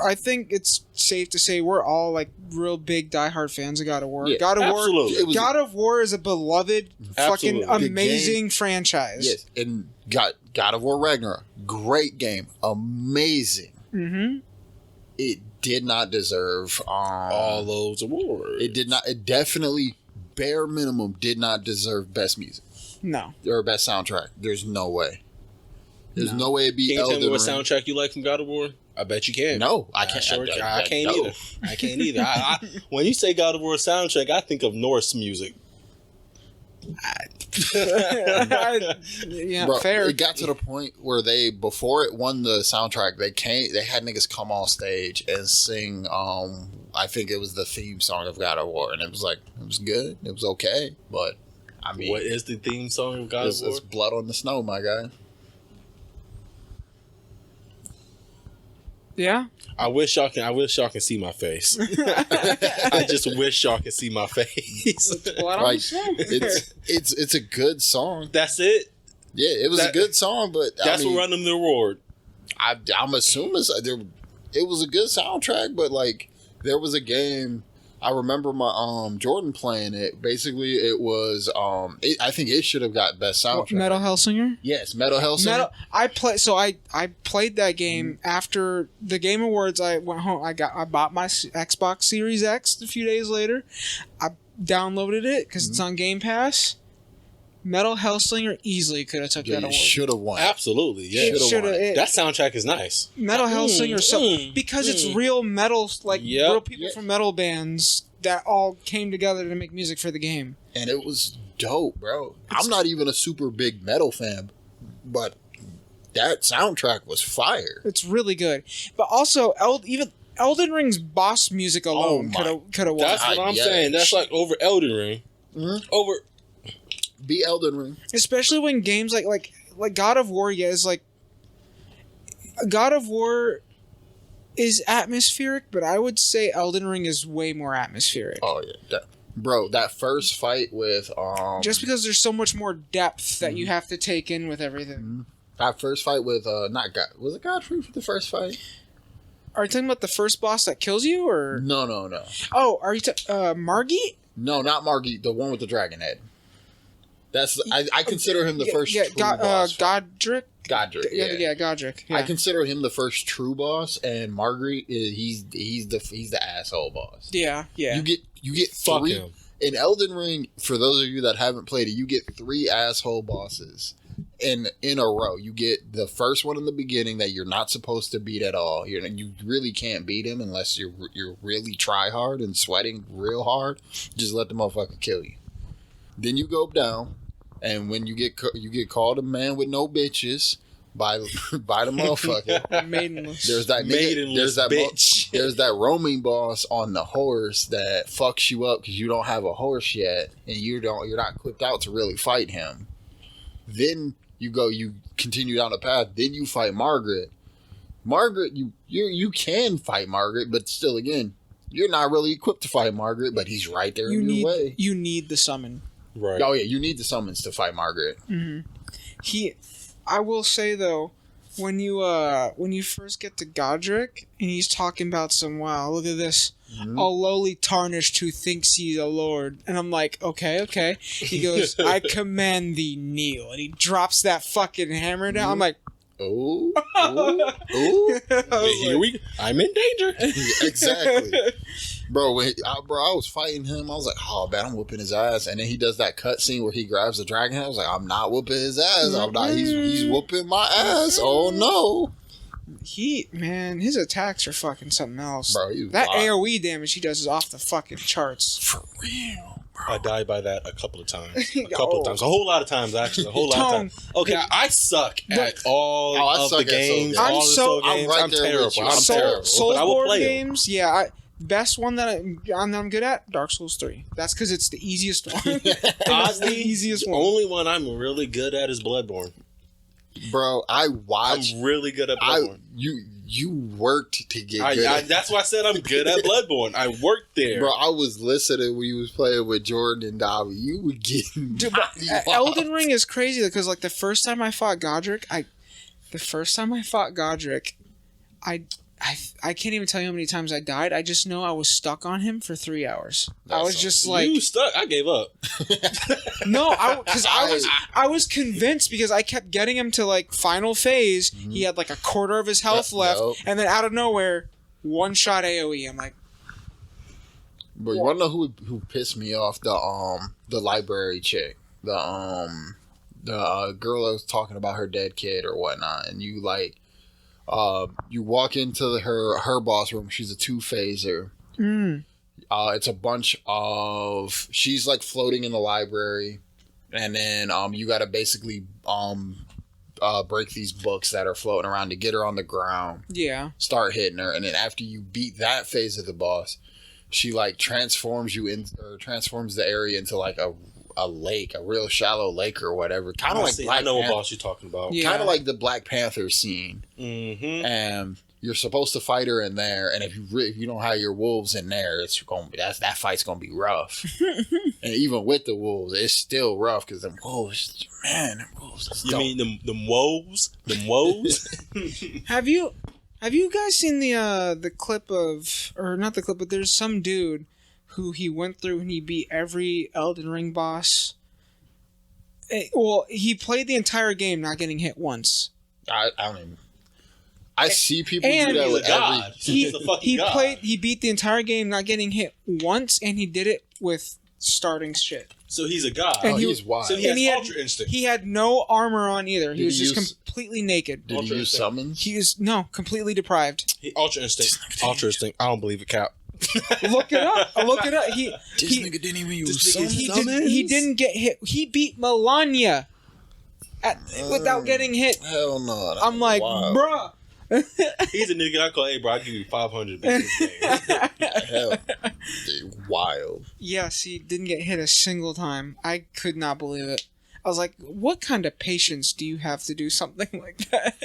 I think it's safe to say we're all like real big diehard fans of God of War. Yeah, God of absolutely. War. God of War is a beloved, fucking amazing franchise. Yes, and God of War Ragnarok, great game, amazing. Mm-hmm. It did not deserve all those awards. It did not. It definitely, bare minimum, did not deserve best music. No. Or best soundtrack. There's no way. There's no way it'd be Can you Elden tell me what Ring. soundtrack you like from God of War? I bet you can. No, I can't. I can't either. I can't either. When you say God of War soundtrack, I think of Norse music. Yeah, bro, fair. It got to the point where before it won the soundtrack, they had niggas come on stage and sing. I think it was the theme song of God of War, and it was good. It was okay, but I mean, what is the theme song of God of War? It's Blood on the Snow, my guy. Yeah. I wish y'all can see my face. I just wish y'all can see my face. Like, it's a good song. That's it. Yeah, it was a good song, but that's what won them the award. I'm assuming it was a good soundtrack, but like there was a game. I remember my Jordan playing it. Basically, it was I think it should have got best soundtrack. Metal Hellsinger. Yes, Metal Hellsinger. I played that game after the Game Awards. I went home. I bought my Xbox Series X a few days later. I downloaded it because it's on Game Pass. Metal Hellsinger easily could have took that award. Should have won. Absolutely, yeah. That soundtrack is nice. Metal Hellsinger, because it's real metal, like real people from metal bands that all came together to make music for the game. And it was dope, bro. I'm not even a super big metal fan, but that soundtrack was fire. It's really good. But also, even Elden Ring's boss music alone could have won. That's what I'm saying. That's like over Elden Ring. Mm-hmm. Over... Be Elden Ring. Especially when games like God of War, is like God of War is atmospheric, but I would say Elden Ring is way more atmospheric. Oh yeah, bro, that first fight with just because there's so much more depth that you have to take in with everything. Mm-hmm. That first fight with not God, was it Godfrey for the first fight? Are you talking about the first boss that kills you, or no? Oh, are you Margit? No, not Margit. The one with the dragon head. That's I consider him the first true boss. Godric. Yeah, Godric. Yeah. I consider him the first true boss, and Marguerite he's the asshole boss. Yeah. You get Fuck three him. in Elden Ring. For those of you that haven't played it, you get 3 asshole bosses in a row. You get the first one in the beginning that you're not supposed to beat at all. You really can't beat him unless you're really try hard and sweating real hard. Just let the motherfucker kill you. Then you go down, and when you get called a man with no bitches by the motherfucker. Maidenless. There's that bitch. There's that roaming boss on the horse that fucks you up because you don't have a horse yet, and you're not equipped out to really fight him. Then you continue down the path. Then you fight Margaret. Margaret, you can fight Margaret, but still, again, you're not really equipped to fight Margaret. But he's right there in your way. You need the summon. Right. Oh yeah, you need the summons to fight Margaret. Mm-hmm. I will say though, when you first get to Godric and he's talking about look at this, a lowly tarnished who thinks he's a lord, and I'm like, okay. He goes, I command thee kneel, and he drops that fucking hammer down. I'm like, oh, I'm in danger. Exactly. Bro, I was fighting him. I was like, oh, man, I'm whooping his ass. And then he does that cut scene where he grabs the dragon head. I was like, I'm not whooping his ass. I'm not. He's whooping my ass. Oh, no. His attacks are fucking something else. Bro, that AoE damage he does is off the fucking charts. For real, bro. I died by that a couple of times. A whole lot of times, actually. A whole lot of times. Okay, I suck at all of the games. I'm terrible. I'm terrible. Soulsborne games, best one that I'm good at, Dark Souls 3. That's because it's the easiest one. That's the easiest one. The only one I'm really good at is Bloodborne. Bro, I'm really good at Bloodborne. You worked to get good. That's why I said I'm good at Bloodborne. I worked there. Bro, I was listening when you was playing with Jordan and Dobby. You were getting... Dude, Elden Ring is crazy because like the first time I fought Godric, I can't even tell you how many times I died. I just know I was stuck on him for 3 hours. I was just like... You stuck? I gave up. No, I was convinced because I kept getting him to like final phase. Mm-hmm. He had like a quarter of his health left. Nope. And then out of nowhere, one shot AoE. I'm like... But you want to know who pissed me off? The library chick. The girl that was talking about her dead kid or whatnot. And you like... you walk into her boss room. She's a 2-phaser. It's a bunch of... She's like floating in the library. And then you got to basically break these books that are floating around to get her on the ground. Yeah. Start hitting her. And then after you beat that phase of the boss, she like transforms the area into like a lake, a real shallow lake or whatever. Kind of like I know what boss you're talking about. Yeah. Kind of like the Black Panther scene. Mm-hmm. And you're supposed to fight her in there, and if you don't have your wolves in there, that fight's gonna be rough. And even with the wolves, it's still rough because them wolves. You mean them woes? Them woes? Have you guys seen the clip of, or not the clip, but there's some dude who he went through and he beat every Elden Ring boss. Well, he played the entire game not getting hit once. I don't even. I see people And do that with God. He he beat the entire game not getting hit once, and he did it with starting shit. So he's a god. And he's wild. So he And has he Ultra Instinct. He had no armor on either. He Did was he just use- completely naked. Did he Ultra use Instinct. summons? He was completely deprived. Ultra Instinct. Ultra Instinct. I don't believe it, Cap. Look it up. Look it up. This nigga didn't even use this nigga- summons. He didn't get hit. He beat Melania without getting hit. Hell no. That's I'm like, wild. bruh. He's a nigga I call, hey, bro, I'll give you 500 to beat this game. Hell, dude, wild. Yes, he didn't get hit a single time. I could not believe it. I was like, what kind of patience do you have to do something like that?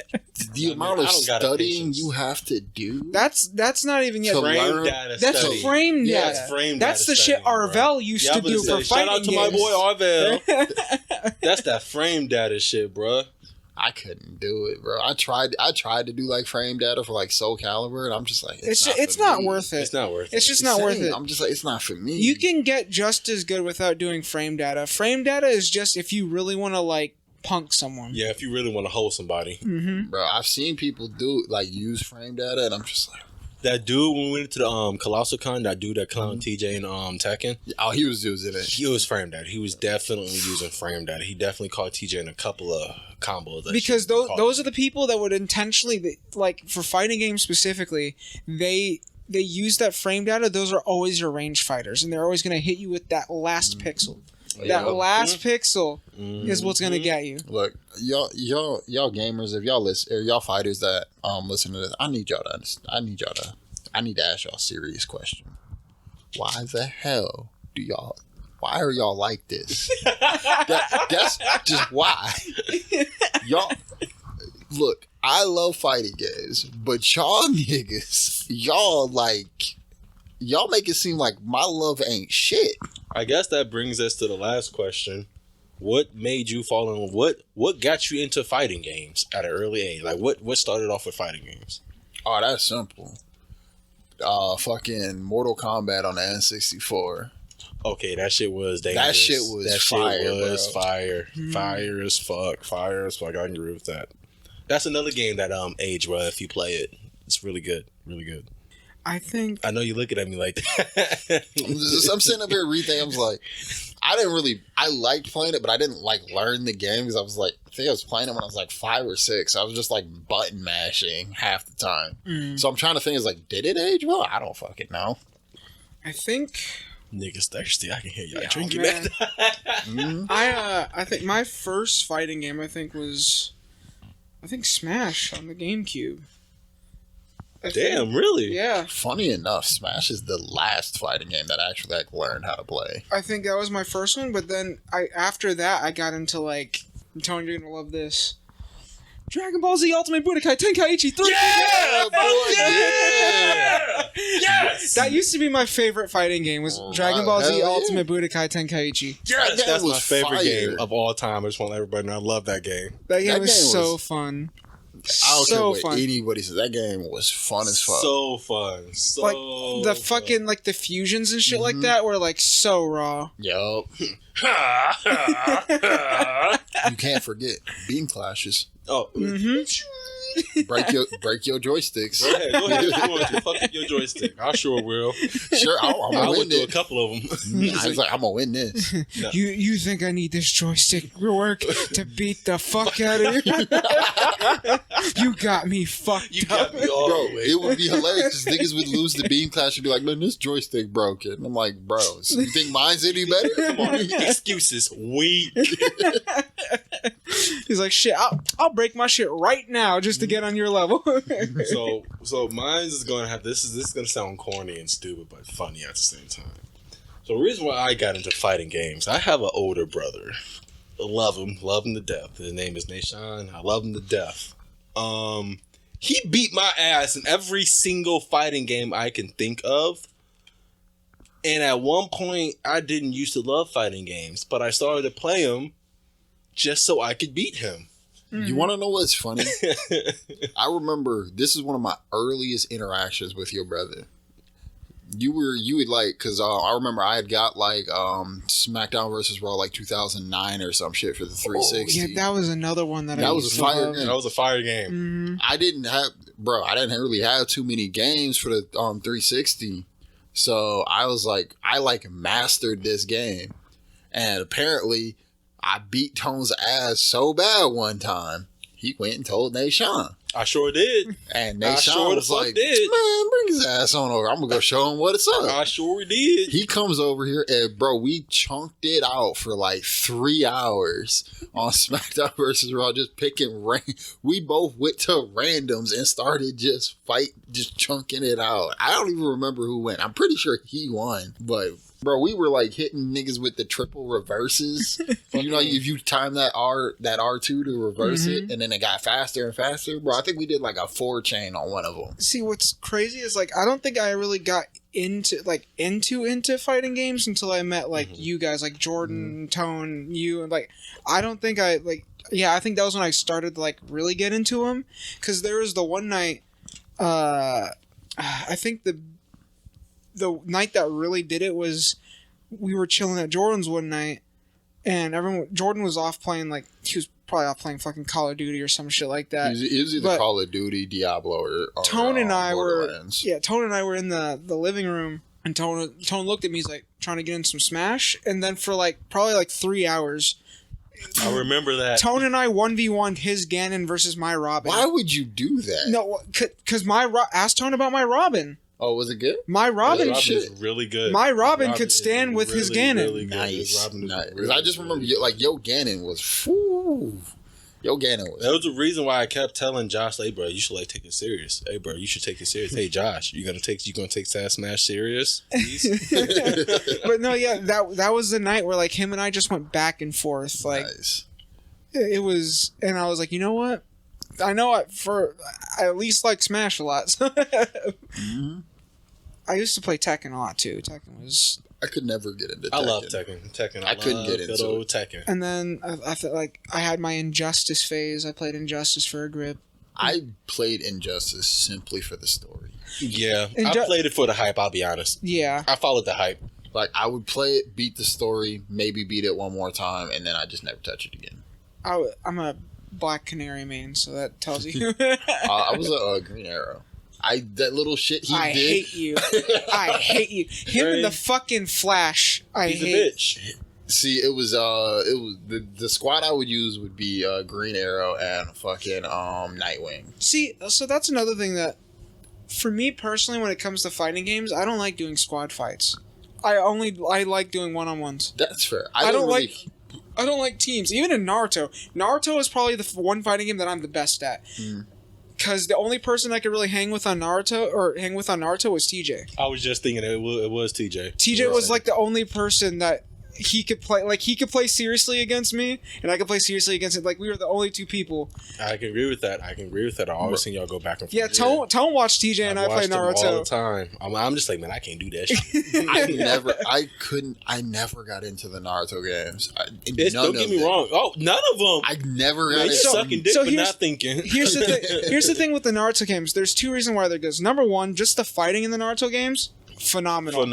The amount of I don't got a studying patience. you have to do. That's not even yet. To Frame learn- data That's study. frame Yeah, data. it's frame That's data the shit studying, bro. Arvel used Yeah, to I'm gonna do say, for shout fighting out to my games. boy Arvel. That's that frame data shit, bro. I couldn't do it, bro. I tried to do like frame data for like Soul Calibur, and I'm just like, It's not worth it. It's not worth it. It's just not worth it. I'm just like, it's not for me. You can get just as good without doing frame data. Frame data is just if you really want to like punk someone. Yeah, if you really want to hold somebody. Mm-hmm. bro. I've seen people do like use frame data, and I'm just like, That dude, when we went to the Colossal Con, that dude that clowned TJ and Tekken, oh, he was using it. he was frame data. He was definitely using frame data. He definitely caught TJ in a couple of combos. that Because shit those caught are the people that would intentionally, like for fighting games specifically, they use that frame data. Those are always your range fighters, and they're always going to hit you with that last pixel. Yeah. That last pixel him. is what's going to get you. Look, y'all gamers, if y'all listen, or y'all fighters that listen to this, I need to ask y'all a serious question. Why the hell why are y'all like this? That's just why. Y'all, look, I love fighting games, but y'all niggas, y'all make it seem like my love ain't shit. I guess that brings us to the last question. What made you fall in? What got you into fighting games at an early age? Like what started off with fighting games? Oh, that's simple. Fucking Mortal Kombat on the N64. Okay, that shit was dangerous. That shit was fire, bro. Fire as fuck. Fire as fuck. I can agree with that. That's another game that age well if you play it. It's really good. Really good. I think I know you're looking at me like that. I'm sitting up here rethinking. I was like, I liked playing it, but I didn't like learn the game because I was like, I think I was playing it when I was like 5 or 6. I was just like button mashing half the time. So I'm trying to think, is like, did it age well? I don't fucking know. I think Niggas thirsty. I can hear y'all Yeah, drinking man. that. I think my first fighting game was Smash on the GameCube. I think- Damn, really? Yeah, Funny enough, Smash is the last fighting game that I actually like learned how to play. I think that was my first one. But then after that I got into like, I'm telling you, you're gonna love this. Dragon Ball Z Ultimate Budokai Tenkaichi 3. Yeah, boy, yeah! Yes! That used to be my favorite fighting game. Was Dragon Ball Z hell yeah. Ultimate Budokai Tenkaichi. Yes! That game That's my was favorite fire. game of all time. I just want to let everybody know I love that game. That game That was game so was- fun. I don't care So what fun. anybody says. That game was fun as fuck. So fun. So Like the fun. fucking like the fusions and shit like that were like so raw. Yup. You can't forget beam clashes. Oh, Break your joysticks. go ahead. If you want to fuck up your joystick, I sure will. Sure, I'm I gonna win went through a this. couple of them. I was like, I'm gonna win this. You think I need this joystick work to beat the fuck out of you? You got me fucked You up. got me all Bro, the way. it would be hilarious because niggas would lose the beam clash and be like, man, this joystick broken. And I'm like, bro, so you think mine's any better? Come on, excuses. Weak. He's like, shit, I'll break my shit right now just to get on your level. So mine's is gonna have this is gonna sound corny and stupid but funny at the same time. So the reason why I got into fighting games, I have an older brother. I love him to death. His name is Nashawn. I love him to death. He beat my ass in every single fighting game I can think of. And at one point, I didn't used to love fighting games, but I started to play them just so I could beat him. You want to know what's funny? I remember this is one of my earliest interactions with your brother. You would like, because I remember I had got like SmackDown versus Raw like 2009 or some shit for the 360. Oh, yeah, that was another one that That was a fire game. That was a fire game. I didn't really have too many games for the 360. So I was like, I like mastered this game. And apparently I beat Tone's ass so bad one time, he went and told Nashawn. I sure did. And Nashawn was like, did. man, bring his ass on over. I'm going to go show him what it's up. I sure did. He comes over here and, bro, we chunked it out for like 3 hours on SmackDown versus Raw, just picking we both went to randoms and started just chunking it out. I don't even remember who went. I'm pretty sure he won, but bro, we were like hitting niggas with the triple reverses. You know, if you time that R2 to reverse it, and then it got faster and faster, bro. I think we did like a 4-chain on one of them. See, what's crazy is like I don't think I really got into fighting games until I met like you guys, like Jordan, Tone, you, and like I don't think I like. Yeah, I think that was when I started to like really get into them, because there was the one night. I think the night that really did it was we were chilling at Jordan's one night, and Jordan was off playing, like he was probably off playing fucking Call of Duty or some shit like that. It was either Call of Duty, Diablo, or Tone and I were in the living room, and Tone looked at me. He's like trying to get in some Smash, and then for like probably like 3 hours. I remember that. Tone and I 1v1'd his Ganon versus my Robin. Why would you do that? No, because ask Tone about my Robin. Oh, was it good? My Robin is really good. My Robin could stand with his Ganon. Really nice. Really I just remember, like, yo Ganon was That was the reason why I kept telling Josh, hey bro, you should like take it serious. Hey bro, you should take it serious. Hey Josh, you gonna take Sad Smash serious? But no, yeah, that was the night where like him and I just went back and forth. Like nice. It was, and I was like, you know what? I know I at least like Smash a lot. So I used to play Tekken a lot too. Tekken was. I could never get into Tekken. I love Tekken. I couldn't get into old Tekken. And then I felt like I had my Injustice phase. I played Injustice for a grip. I played Injustice simply for the story. Yeah, I played it for the hype, I'll be honest. Yeah. I followed the hype. Like, I would play it, beat the story, maybe beat it one more time, and then I just never touch it again. I'm a Black Canary main, so that tells you. I was a Green Arrow. That little shit he did. I hate you. I hate you. Him and the fucking Flash. He's a bitch. See, it was the squad I would use would be Green Arrow and fucking Nightwing. See, so that's another thing that, for me personally, when it comes to fighting games, I don't like doing squad fights. I like doing one-on-ones. That's fair. I don't like teams. Even in Naruto. Naruto is probably the one fighting game that I'm the best at. Because the only person I could really hang with on Naruto was TJ. I was just thinking it was TJ. TJ was like the only person that he could play. Like, he could play seriously against me, and I could play seriously against him. Like, we were the only two people. I can agree with that. I always seen y'all go back and forth. Yeah, Tone watched TJ and I play Naruto all the time. I'm just like, man, I can't do that shit. I never got into the Naruto games. Don't get me wrong. Oh, none of them. I never got into sucking dick, but not thinking. Here's the thing with the Naruto games. There's two reasons why they're good. Number one, just the fighting in the Naruto games. Phenomenal.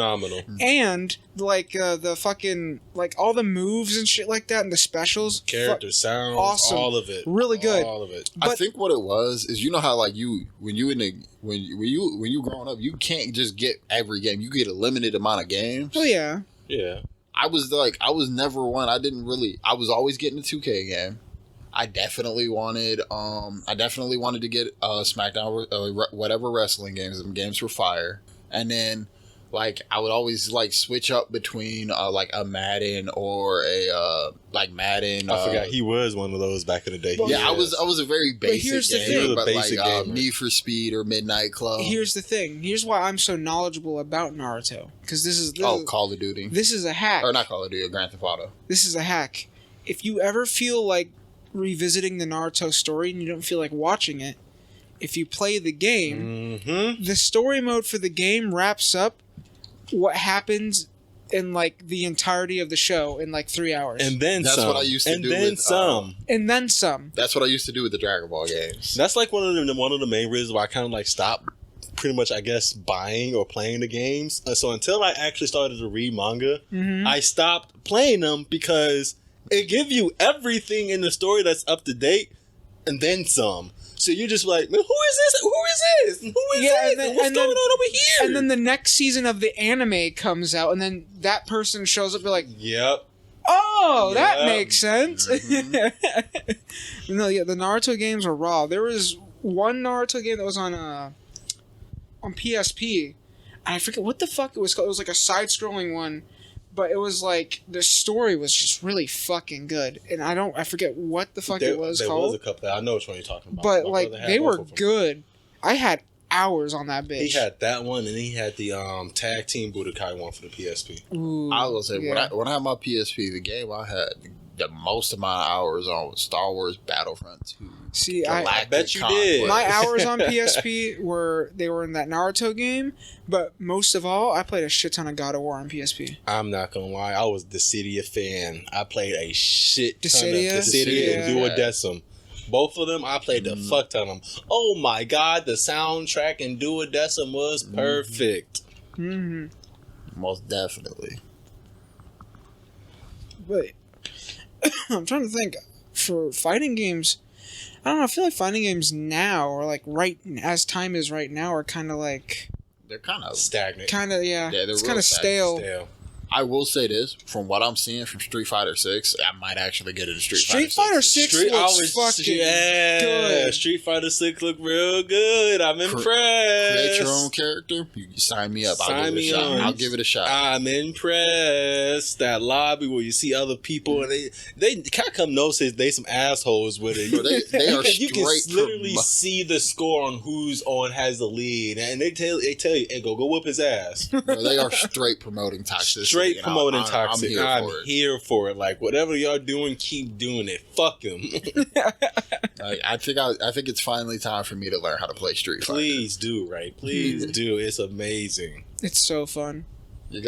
And like the fucking like all the moves and shit like that and the specials, character sounds, awesome, all of it, really good, all of it. But I think what it was is, you know how like when you growing up, you can't just get every game. You get a limited amount of games. Oh yeah. I was never one. I was always getting a 2K game. I definitely wanted to get SmackDown, whatever wrestling games. Them games were fire. And then like I would always like switch up between like a Madden or a like Madden. I forgot he was one of those back in the day. Yeah, I was a very basic here's the gamer, thing. but Basic like gamer. Need for Speed or Midnight Club. Here's the thing. Here's why I'm so knowledgeable about Naruto. Because this is Call of Duty. this is a hack. Or not Call of Duty, Grand Theft Auto. This is a hack. If you ever feel like revisiting the Naruto story and you don't feel like watching it, if you play the game, the story mode for the game wraps up what happens in like the entirety of the show in like 3 hours. And then That's some. what I used to and do then with, some. And then some. That's what I used to do with the Dragon Ball games. That's like one of the main reasons why I kind of like stopped pretty much, I guess, buying or playing the games. So until I actually started to read manga, I stopped playing them because it gives you everything in the story that's up to date and then some. So you're just like, man, who is this? Who is this? Who is this? And then, What's going on over here? And then the next season of the anime comes out, and then that person shows up. You're like, yep. oh, that Yep. makes sense. No, yeah, the Naruto games are raw. There was one Naruto game that was on PSP. And I forget what the fuck it was called. It was like a side-scrolling one, but it was like the story was just really fucking good. And I forget what the fuck it was there called. was a couple. I know which one you're talking about. But My like brother had they both were of them. good. I had hours on that bitch. He had that one, and he had the tag team Budokai one for the PSP. Ooh, I will say yeah. when I had my PSP, the game I had the most of my hours on was Star Wars Battlefront 2. See, I bet you Conquest. did. my hours on PSP were in that Naruto game, but most of all, I played a shit ton of God of War on PSP. I'm not gonna lie, I was Dissidia fan. I played a shit ton Dissidia? of Dissidia and Yeah. Duodecim. Both of them, I played the fuck ton of them. Oh my god, the soundtrack in Duodecim was perfect. Mm-hmm. Most definitely. But I'm trying to think for fighting games. I don't know. I feel like fighting games now, or like right as time is right now, are kind of like They're kind of Stagnant. yeah. they're It's real kind of stale. Stale. I will say this, from what I'm seeing from Street Fighter 6, I might actually get into Street Street Fighter Fighter 6. 6 looks fucking good. Street Fighter 6 look real good. I'm impressed. Create your own character. You can sign me up. Sign me on. I'll give it a shot. I'm impressed. That lobby where you see other people and they Capcom knows they some assholes with it. Bro, they are you can straight literally promo- see the score on who's on has the lead, and they tell you, hey, go whoop his ass. Bro, they are straight promoting toxicity. Straight and promoting I'm toxic. I'm here for it. here for it. Like whatever y'all doing, keep doing it. Fuck them. I think it's finally time for me to learn how to play Street Fighter. Please do, right? Please do. It's amazing. It's so fun.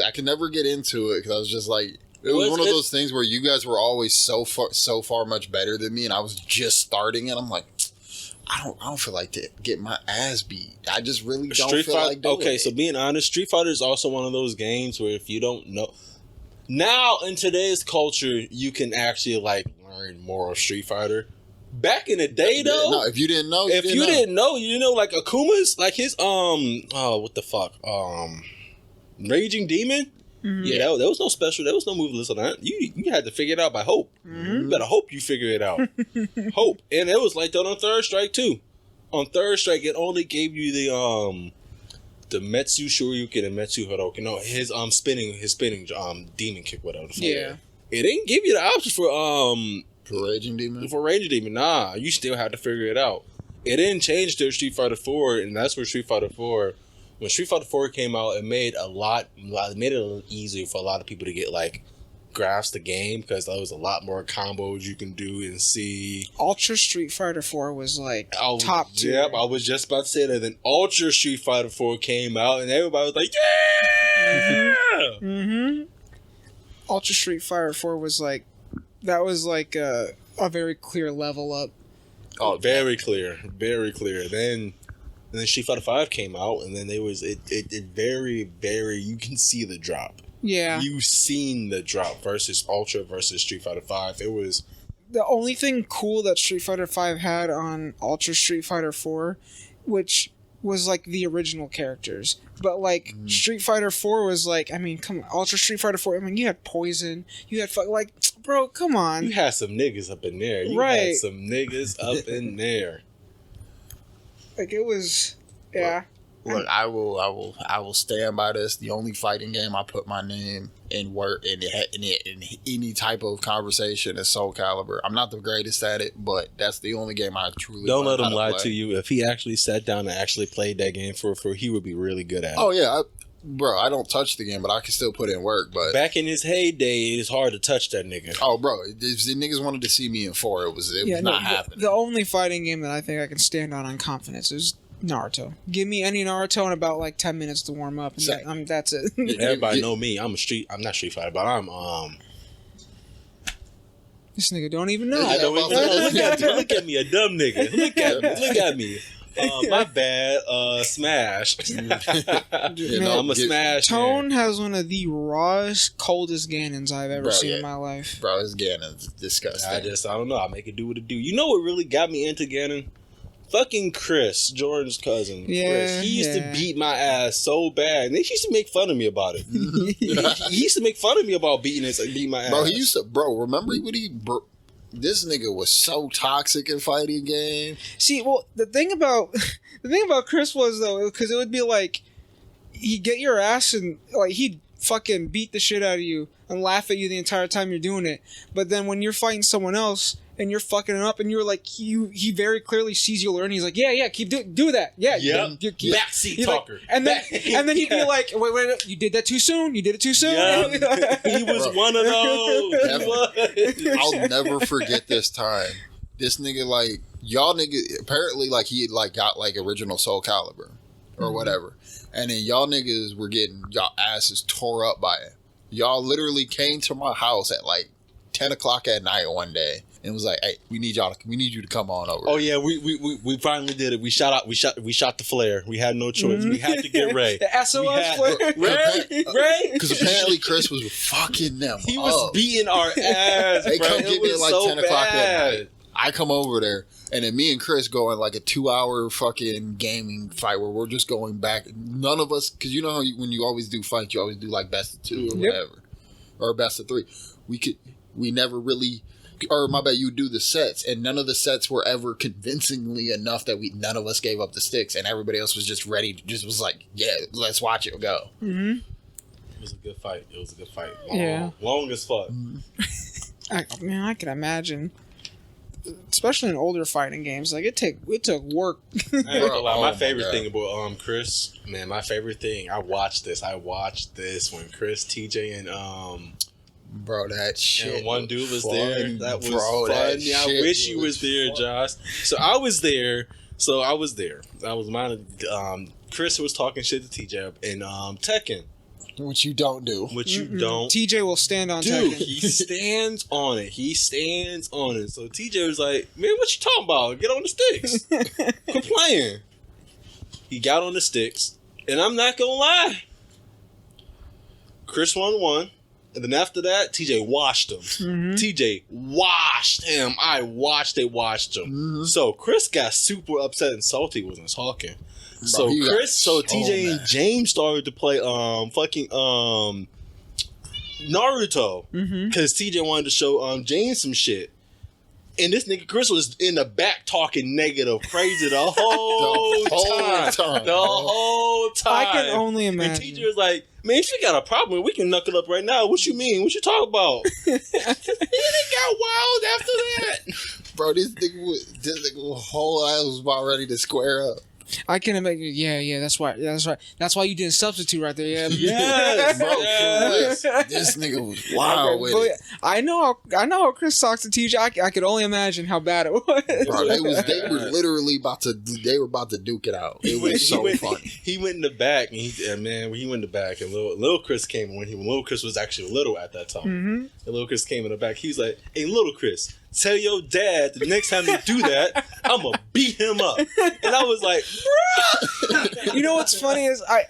I can never get into it because I was just like, it was one of those things where you guys were always so far much better than me, and I was just starting it. I'm like, I don't feel like to get my ass beat. I just really don't feel like doing okay, it. so being honest, Street Fighter is also one of those games where if you don't know, now in today's culture, you can actually like learn more of Street Fighter. Back in the day, though, no, if you didn't know, if you didn't know, you know, like Akuma's, like his what the fuck, Raging Demon. Yeah, there was no special. There was no move list on that. You had to figure it out by hope. You better hope you figure it out. Hope, and it was like that on Third Strike too. On Third Strike, it only gave you the Metsu Shoryuken and Metsu Hadoken. No, his spinning demon kick, whatever. The fuck. Yeah. It didn't give you the option for Raging Demon. for Ranger Demon. Nah, you still had to figure it out. It didn't change to Street Fighter 4, and that's where Street Fighter 4. When Street Fighter 4 came out, it made it a little easier for a lot of people to get like grasp the game because there was a lot more combos you can do and see. Ultra Street Fighter 4 was like top tier. Yep, I was just about to say that. Then Ultra Street Fighter 4 came out, and everybody was like, "Yeah!" Ultra Street Fighter 4 was like a very clear level up. Oh, very clear, very clear. Then Street Fighter 5 came out, and then it very, very, you can see the drop. Yeah. You've seen the drop versus Ultra versus Street Fighter 5. It was The only thing cool that Street Fighter 5 had on Ultra Street Fighter 4, which was like the original characters. But like Street Fighter 4 was like, I mean, come on, Ultra Street Fighter 4, I mean, you had Poison, you had like, bro, come on. you had some niggas up in there. You Right. had some niggas up in there. Like it was, yeah. Look, I will stand by this. The only fighting game I put my name in work in any type of conversation is Soul Calibur. I'm not the greatest at it, but that's the only game I truly Don't let learned him how lie play. to you. If he actually sat down and actually played that game for he would be really good at it. Oh yeah, bro, I don't touch the game, but I can still put in work. But Back in his heyday, it's hard to touch that nigga. oh, bro, if the niggas wanted to see me in 4, it was not happening. The only fighting game that I think I can stand on confidence is Naruto. Give me any Naruto in about like 10 minutes to warm up, and that's it. Everybody know me. I'm not Street Fighter, but I'm This nigga don't even know. I don't even know. Look at me, a dumb nigga. Look at me. My bad. Smash. I'm a Smash. Tone man. has one of the rawest, coldest Ganons I've ever seen in my life. Bro, this Ganon's disgusting. I don't know. I make it do what it do. You know what really got me into Ganon? Fucking Chris, Jordan's cousin. Yeah, Chris. He used to beat my ass so bad, and they used to make fun of me about it. he used to make fun of me about beating my ass. Bro, remember when this nigga was so toxic in fighting game. See, well, the thing about Chris was though, because it would be like he'd get your ass and like he'd fucking beat the shit out of you and laugh at you the entire time you're doing it. But then when you're fighting someone else and you're fucking it up and you're like he very clearly sees you learn. He's like, yeah, keep do that. Yeah. Backseat talker. Like, and then he'd be like, wait, you did that too soon. You did it too soon. Yeah. He was one of those. I'll never forget this time. This nigga, like, y'all nigga, apparently, like, he had, like, got, like, original Soul Calibur or whatever. And then y'all niggas were getting y'all asses tore up by it. Y'all literally came to my house at, like, 10 o'clock at night one day and was like, hey, we need you to come on over. Oh yeah, we finally did it. We shot the flare. We had no choice. We had to get Ray. The SOS flare. Ray. Because apparently Chris was fucking them. He was beating our ass. They bro. come get me at like so 10 o'clock at bad. night. I come over there, and then me and Chris go on like a 2-hour fucking gaming fight where we're just going back. None of us, because you know how when you always do fights, you always do like best of 2 or whatever, or best of 3. We never really, or my bad, you do the sets, and none of the sets were ever convincingly enough that none of us gave up the sticks, and everybody else was just ready, just was like, yeah, let's watch it go. Mm-hmm. It was a good fight. Long as fuck. I can imagine. Especially in older fighting games, like it took work. I ain't gonna lie, my favorite God. thing about Chris, man, my favorite thing. I watched this when Chris, TJ, and Bro, that shit. and one dude was fun, there. That was bro, fun. that Yeah, I shit wish you was there, fun. Josh. So I was there. I was mine. Chris was talking shit to TJ and Tekken, Which you don't do. which you don't. TJ will stand on Dude, Tekken. he stands on it. So TJ was like, man, what you talking about? Get on the sticks. Quit playing. He got on the sticks. And I'm not going to lie. Chris won. And then after that, TJ washed him. Mhm. TJ washed him. I watched him. Mhm. So Chris got super upset and salty. He wasn't talking. Bro, he got so TJ and mad. James started to play Naruto because TJ wanted to show James some shit, and this nigga Chris was in the back talking negative, crazy the whole time. The whole time. I can only imagine. And TJ was like, "Man, if you got a problem, we can knuckle up right now. What you mean? What you talking about?" And it got wild after that. Bro, this nigga whole ass was about ready to square up. I can imagine. Yeah. That's why you didn't substitute right there. Yeah. Yes, Bro, yes. this nigga was wild with But it. I know how Chris talks to TJ. I could only imagine how bad it was. Bro, they were literally about to duke it out. It was so funny. He went in the back, and he went in the back, and little Chris came when little Chris was actually little at that time. Mm-hmm. And little Chris came in the back. He was like, "Hey, little Chris, tell your dad the next time you do that, I'm gonna beat him up." And I was like, "Bruh!" You know what's funny is I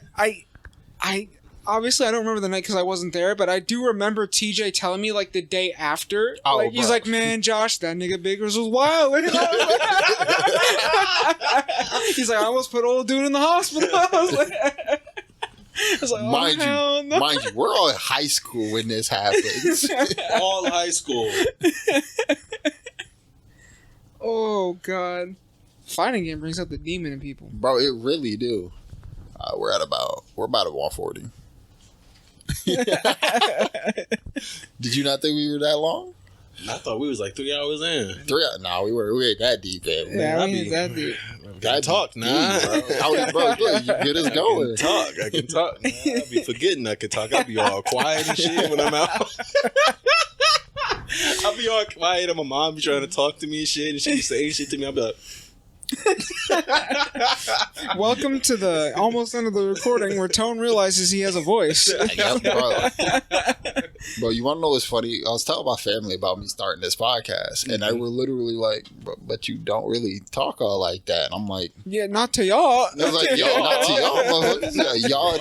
obviously I don't remember the night because I wasn't there, but I do remember TJ telling me like the day after. Oh, like he's bro. like, "Man, Josh, that nigga Biggers was wild." And he's like, "I almost put old dude in the hospital." I was like, Mind hell no. you, we're all in high school when this happens. All high school. Oh god, fighting game brings out the demon in people. Bro, it really do. We're about at 140. Did you not think we were that long? I thought we was like 3 hours in. Nah, we ain't that deep in. Yeah, we ain't that deep. That talk, nah. Bro, look, you get us going. I can talk. Nah, I be forgetting I can talk. I be all quiet and shit when I'm out. I'll be all quiet and my mom be trying to talk to me and shit, and she be saying shit to me. I'll be like, Welcome to the almost end of the recording where Tone realizes he has a voice. Yep, bro, you want to know what's funny? I was telling my family about me starting this podcast, and they were literally like, but you don't really talk all like that. And I'm like, Yeah, not to y'all. I was like, yo, not to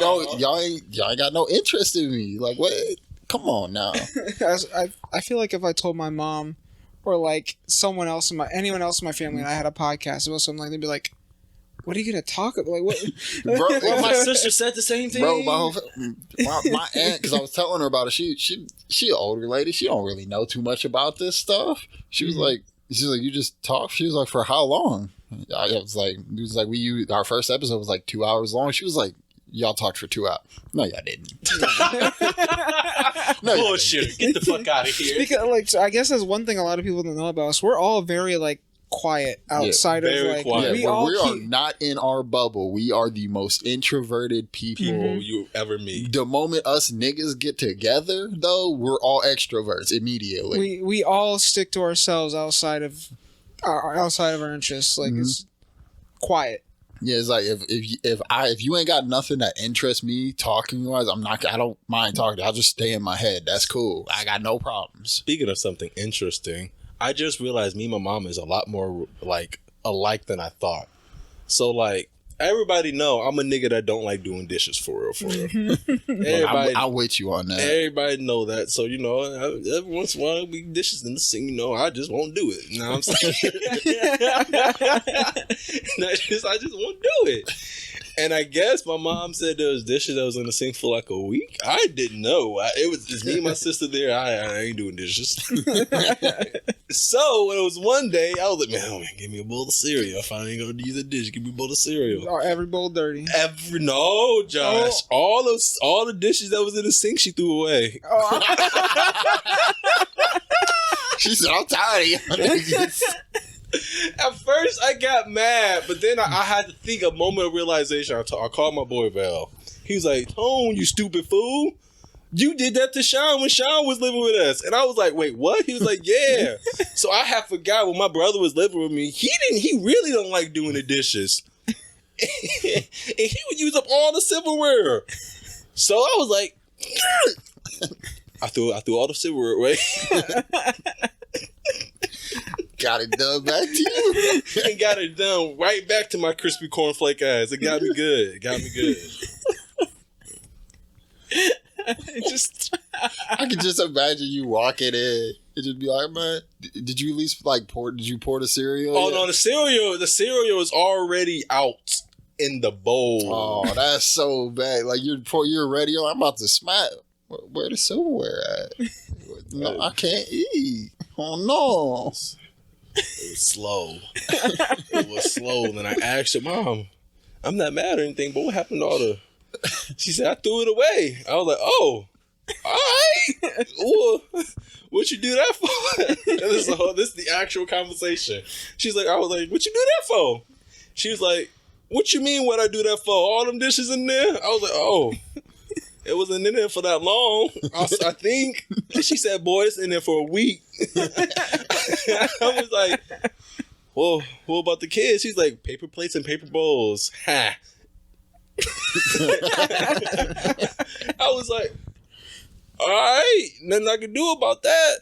y'all. Y'all ain't got no interest in me. Like, what? Come on now. I feel like if I told my mom or like anyone else in my family and I had a podcast about something, like they'd be like, "What are you gonna talk about?" Like, what? Bro, well, my sister said the same thing. Bro, my aunt, because I was telling her about it. She an older lady. She don't really know too much about this stuff. She was like, you just talk. She was like, for how long? It was like our first episode was like 2 hours long. She was like, y'all talked for 2 hours. No, y'all didn't. No, bullshit. Get the fuck out of here. Because, like, I guess that's one thing a lot of people don't know about us. We're all very, like, quiet outside of, like, quiet. We are not in our bubble. We are the most introverted people you ever meet. The moment us niggas get together, though, we're all extroverts immediately. We all stick to ourselves outside of our interests. Like, it's quiet. Yeah, it's like if you ain't got nothing that interests me talking wise, I don't mind talking. I'll just stay in my head. That's cool. I got no problems. Speaking of something interesting, I just realized me and my mom is a lot more like alike than I thought. So like everybody know I'm a nigga that don't like doing dishes for real. Everybody, I'll with you on that. Everybody know that. So, you know, every once in a while we dishes in the sink, you know, I just won't do it. You know what I'm saying? I just won't do it. And I guess my mom said there was dishes that was in the sink for like a week. I didn't know. It's me and my sister there. I ain't doing dishes. So when it was one day, I was like, man, give me a bowl of cereal. If I ain't gonna use a dish, give me a bowl of cereal. Every bowl dirty. No, Josh. Oh. All the dishes that was in the sink, she threw away. She said, I'm tired of you. At first, I got mad, but then I had to think a moment of realization. I called my boy Val. He was like, Tone, you stupid fool. You did that to Sean when Sean was living with us. And I was like, wait, what? He was like, yeah. So I had forgot when my brother was living with me. He really don't like doing the dishes. And he would use up all the silverware. So I was like, I threw all the silverware away. Got it done back to you. And got it done right back to my crispy cornflake ass. It got me good. I can just imagine you walking in and just be like, man, did you at least like pour the cereal? Oh, no, the cereal is already out in the bowl. Oh, that's so bad. Like you're ready. I'm about to smack. Where the silverware at? No, I can't eat. Oh no. It was slow. Then I asked her, Mom, I'm not mad or anything, but what happened to all the... She said, I threw it away. I was like, oh, all right. Well, what you do that for? This is the actual conversation. She's like, I was like, what you do that for? She was like, what you mean what I do that for? All them dishes in there? I was like, oh, it wasn't in there for that long, I think. And she said, boy, it's in there for a week. I was like, well, what about the kids? She's like, paper plates and paper bowls. Ha. I was like, all right, nothing I can do about that.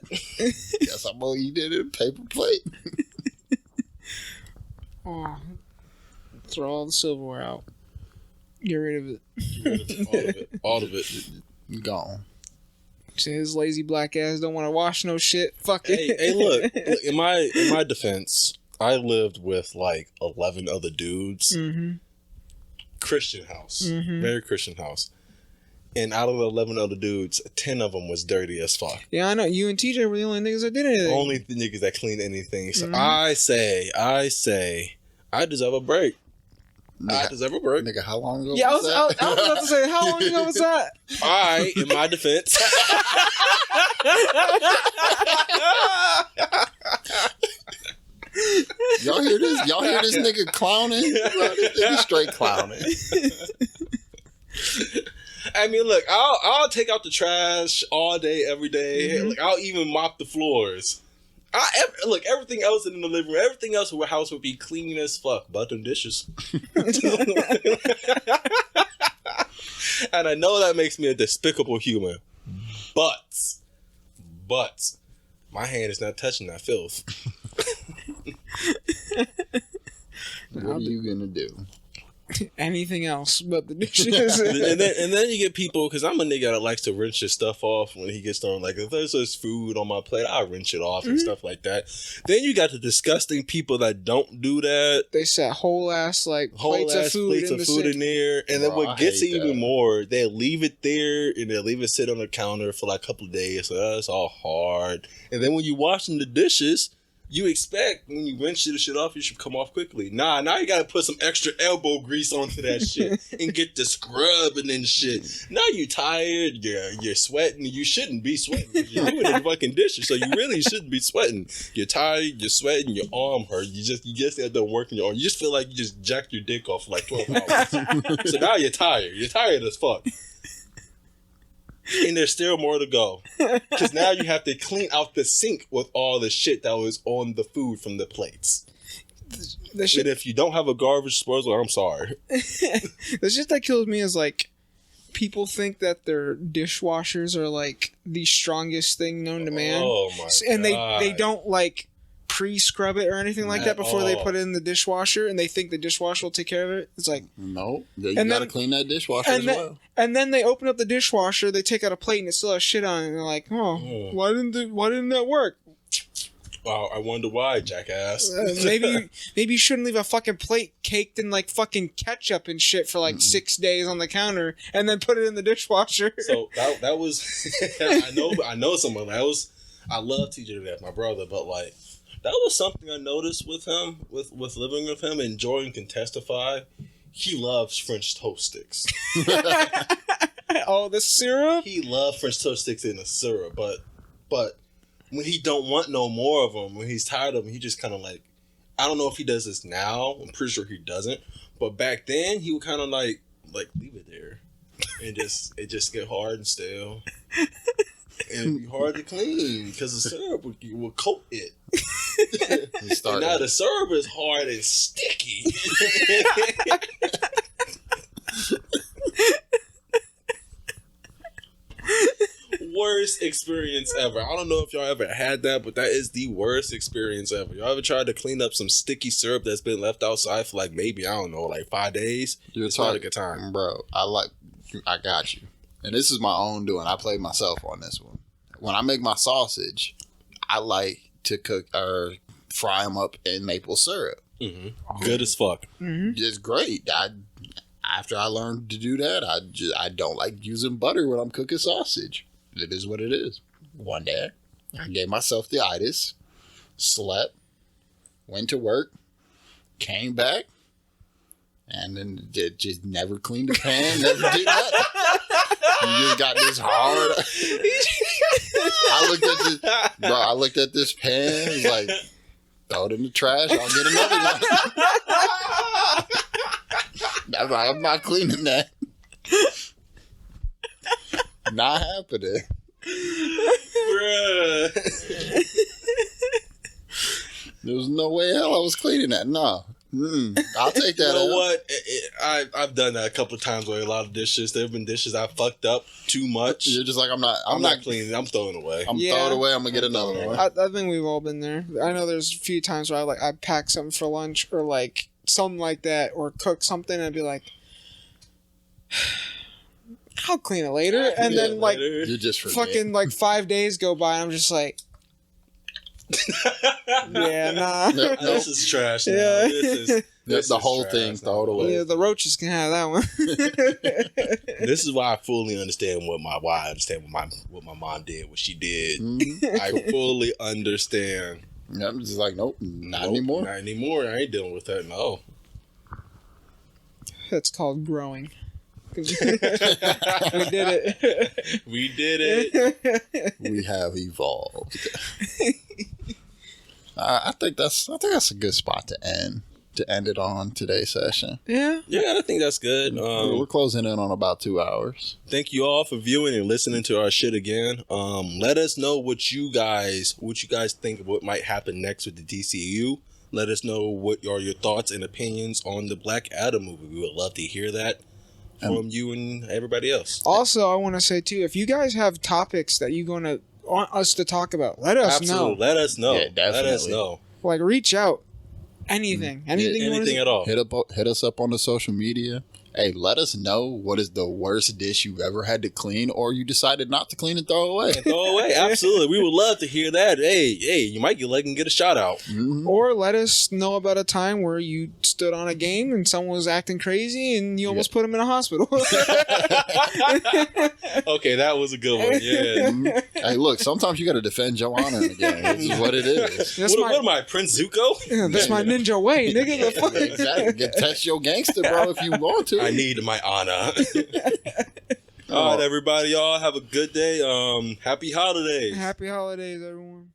Guess I'm gonna eat it in a paper plate. Oh, throw all the silverware out. Get rid of it. All of it. Gone. His lazy black ass don't want to wash no shit. Fuck it. Hey, look. In my defense, I lived with like 11 other dudes. Mm-hmm. Christian house. Mm-hmm. Very Christian house. And out of the 11 other dudes, 10 of them was dirty as fuck. Yeah, I know. You and TJ were the only niggas that did anything. Only the niggas that cleaned anything. So I say, I deserve a break. Does ever work? Nigga, how long ago Yeah, I was was that? about to say, how long ago was that? I, in my defense. Y'all hear this? Y'all hear this nigga clowning? Bro, this nigga straight clowning. I mean, look, I'll take out the trash all day, every day. Mm-hmm. Like, I'll even mop the floors. Look, everything else in the living room, everything else in the house would be clean as fuck, but them dishes. And I know that makes me a despicable human, but my hand is not touching that filth. What are you gonna do? Anything else but the dishes. and then you get people, because I'm a nigga that likes to rinse his stuff off when he gets done. Like, if there's just food on my plate, I'll rinse it off and stuff like that. Then you got the disgusting people that don't do that. They set whole ass plates of food in the sink. in there. And then Bro, what I gets it hate even that. more, they leave it there and they leave it sit on the counter for like a couple of days. So that's all hard. And then when you washing the dishes, you expect when you rinse the shit off, it should come off quickly. Nah, now you gotta put some extra elbow grease onto that shit and get the scrubbing and shit. Now you tired, you're sweating. You shouldn't be sweating. You're doing the fucking dishes, so you really shouldn't be sweating. You're tired, you're sweating, your arm hurt. You just got done working your arm. You just feel like you just jacked your dick off for like 12 hours. So now you're tired. You're tired as fuck. And there's still more to go. Because now you have to clean out the sink with all the shit that was on the food from the plates. The shit, And if you don't have a garbage disposal, I'm sorry. the shit that kills me is like people think that their dishwashers are like the strongest thing known to man. Oh my And God. they don't like pre-scrub it or anything like that before they put it in the dishwasher, and they think the dishwasher will take care of it. It's like, No, you And gotta then- clean that dishwasher as well. and then they open up the dishwasher, they take out a plate and it still has shit on it, and they're like, oh, why didn't that work? Wow, I wonder why, jackass. Maybe you shouldn't leave a fucking plate caked in like fucking ketchup and shit for like 6 days on the counter and then put it in the dishwasher. So that was I know someone that was. I love TJ to death, my brother, but like that was something I noticed with him, with living with him, and Jordan can testify. He loves French toast sticks. Oh, the syrup? He loves French toast sticks in the syrup, but when he don't want no more of them, when he's tired of them, he just kind of like, I don't know if he does this now. I'm pretty sure he doesn't. But back then, he would kind of like leave it there, and it just get hard and stale, and it'd be hard to clean because the syrup will coat it. And now the syrup is hard and sticky. Worst experience ever. I don't know if y'all ever had that, but that is the worst experience ever. Y'all ever tried to clean up some sticky syrup that's been left outside for like maybe, I don't know, like 5 days? It's not a good time. Bro, I got you. And this is my own doing. I played myself on this one. When I make my sausage, I like to cook or fry them up in maple syrup. Mm-hmm. Good as fuck. Mm-hmm. It's great. After I learned to do that, I don't like using butter when I'm cooking sausage. It is what it is. One day, I gave myself the itis, slept, went to work, came back, and then just never cleaned the pan, never did that. You just got this hard. I looked at this pan, was like, throw it in the trash, I'll get another one. I'm not cleaning that. Not happening. Bruh. There was no way in hell I was cleaning that. No. I'll take that. You know out. what? I've done that a couple of times with a lot of dishes. There have been dishes I fucked up too much. You're just like, I'm not cleaning. I'm throwing it away. I'm Yeah. throwing it away. I'm gonna get another one. I think we've all been there. I know there's a few times where I pack something for lunch or like something like that, or cook something and I'd be like, I'll clean it later. And Yeah, then like later. You just forget. fucking like 5 days go by and I'm just like, yeah, nah. Nope. This is trash. Now. Yeah. This The is whole trash thing, now. throw it away. Yeah, the roaches can have that one. This is why I fully understand what my mom did, what she did. Mhm. I fully understand. I'm just like, nope, not Nope, anymore. Not anymore. I ain't dealing with that. No. That's called growing. 'Cause we did it. We did it. We have evolved. I think that's a good spot to end it on today's session. Yeah. Yeah, I think that's good. We're closing in on about 2 hours. Thank you all for viewing and listening to our shit again. Let us know what you guys think of what might happen next with the DCEU. Let us know what are your thoughts and opinions on the Black Adam movie. We would love to hear that from you and everybody else. Also, I want to say too, if you guys have topics that you want us to talk about, let us know. Let us know. Yeah, definitely. Let us know. Like, reach out. Anything. Anything at all. Hit us up on the social media. Hey, let us know what is the worst dish you ever had to clean, or you decided not to clean and throw away. Absolutely. We would love to hear that. Hey, you might get a shout out. Mm-hmm. Or let us know about a time where you stood on a game and someone was acting crazy and you almost put them in a hospital. Okay, that was a good one. Yeah. Mhm. Hey, look, sometimes you got to defend your honor in the game. This is what it is. What am I, Prince Zuko? Yeah, that's my ninja way, nigga. The fuck? Exactly. Test your gangster, bro, if you want to. I need my honor. All right, everybody. Y'all have a good day. Happy holidays. Happy holidays, everyone.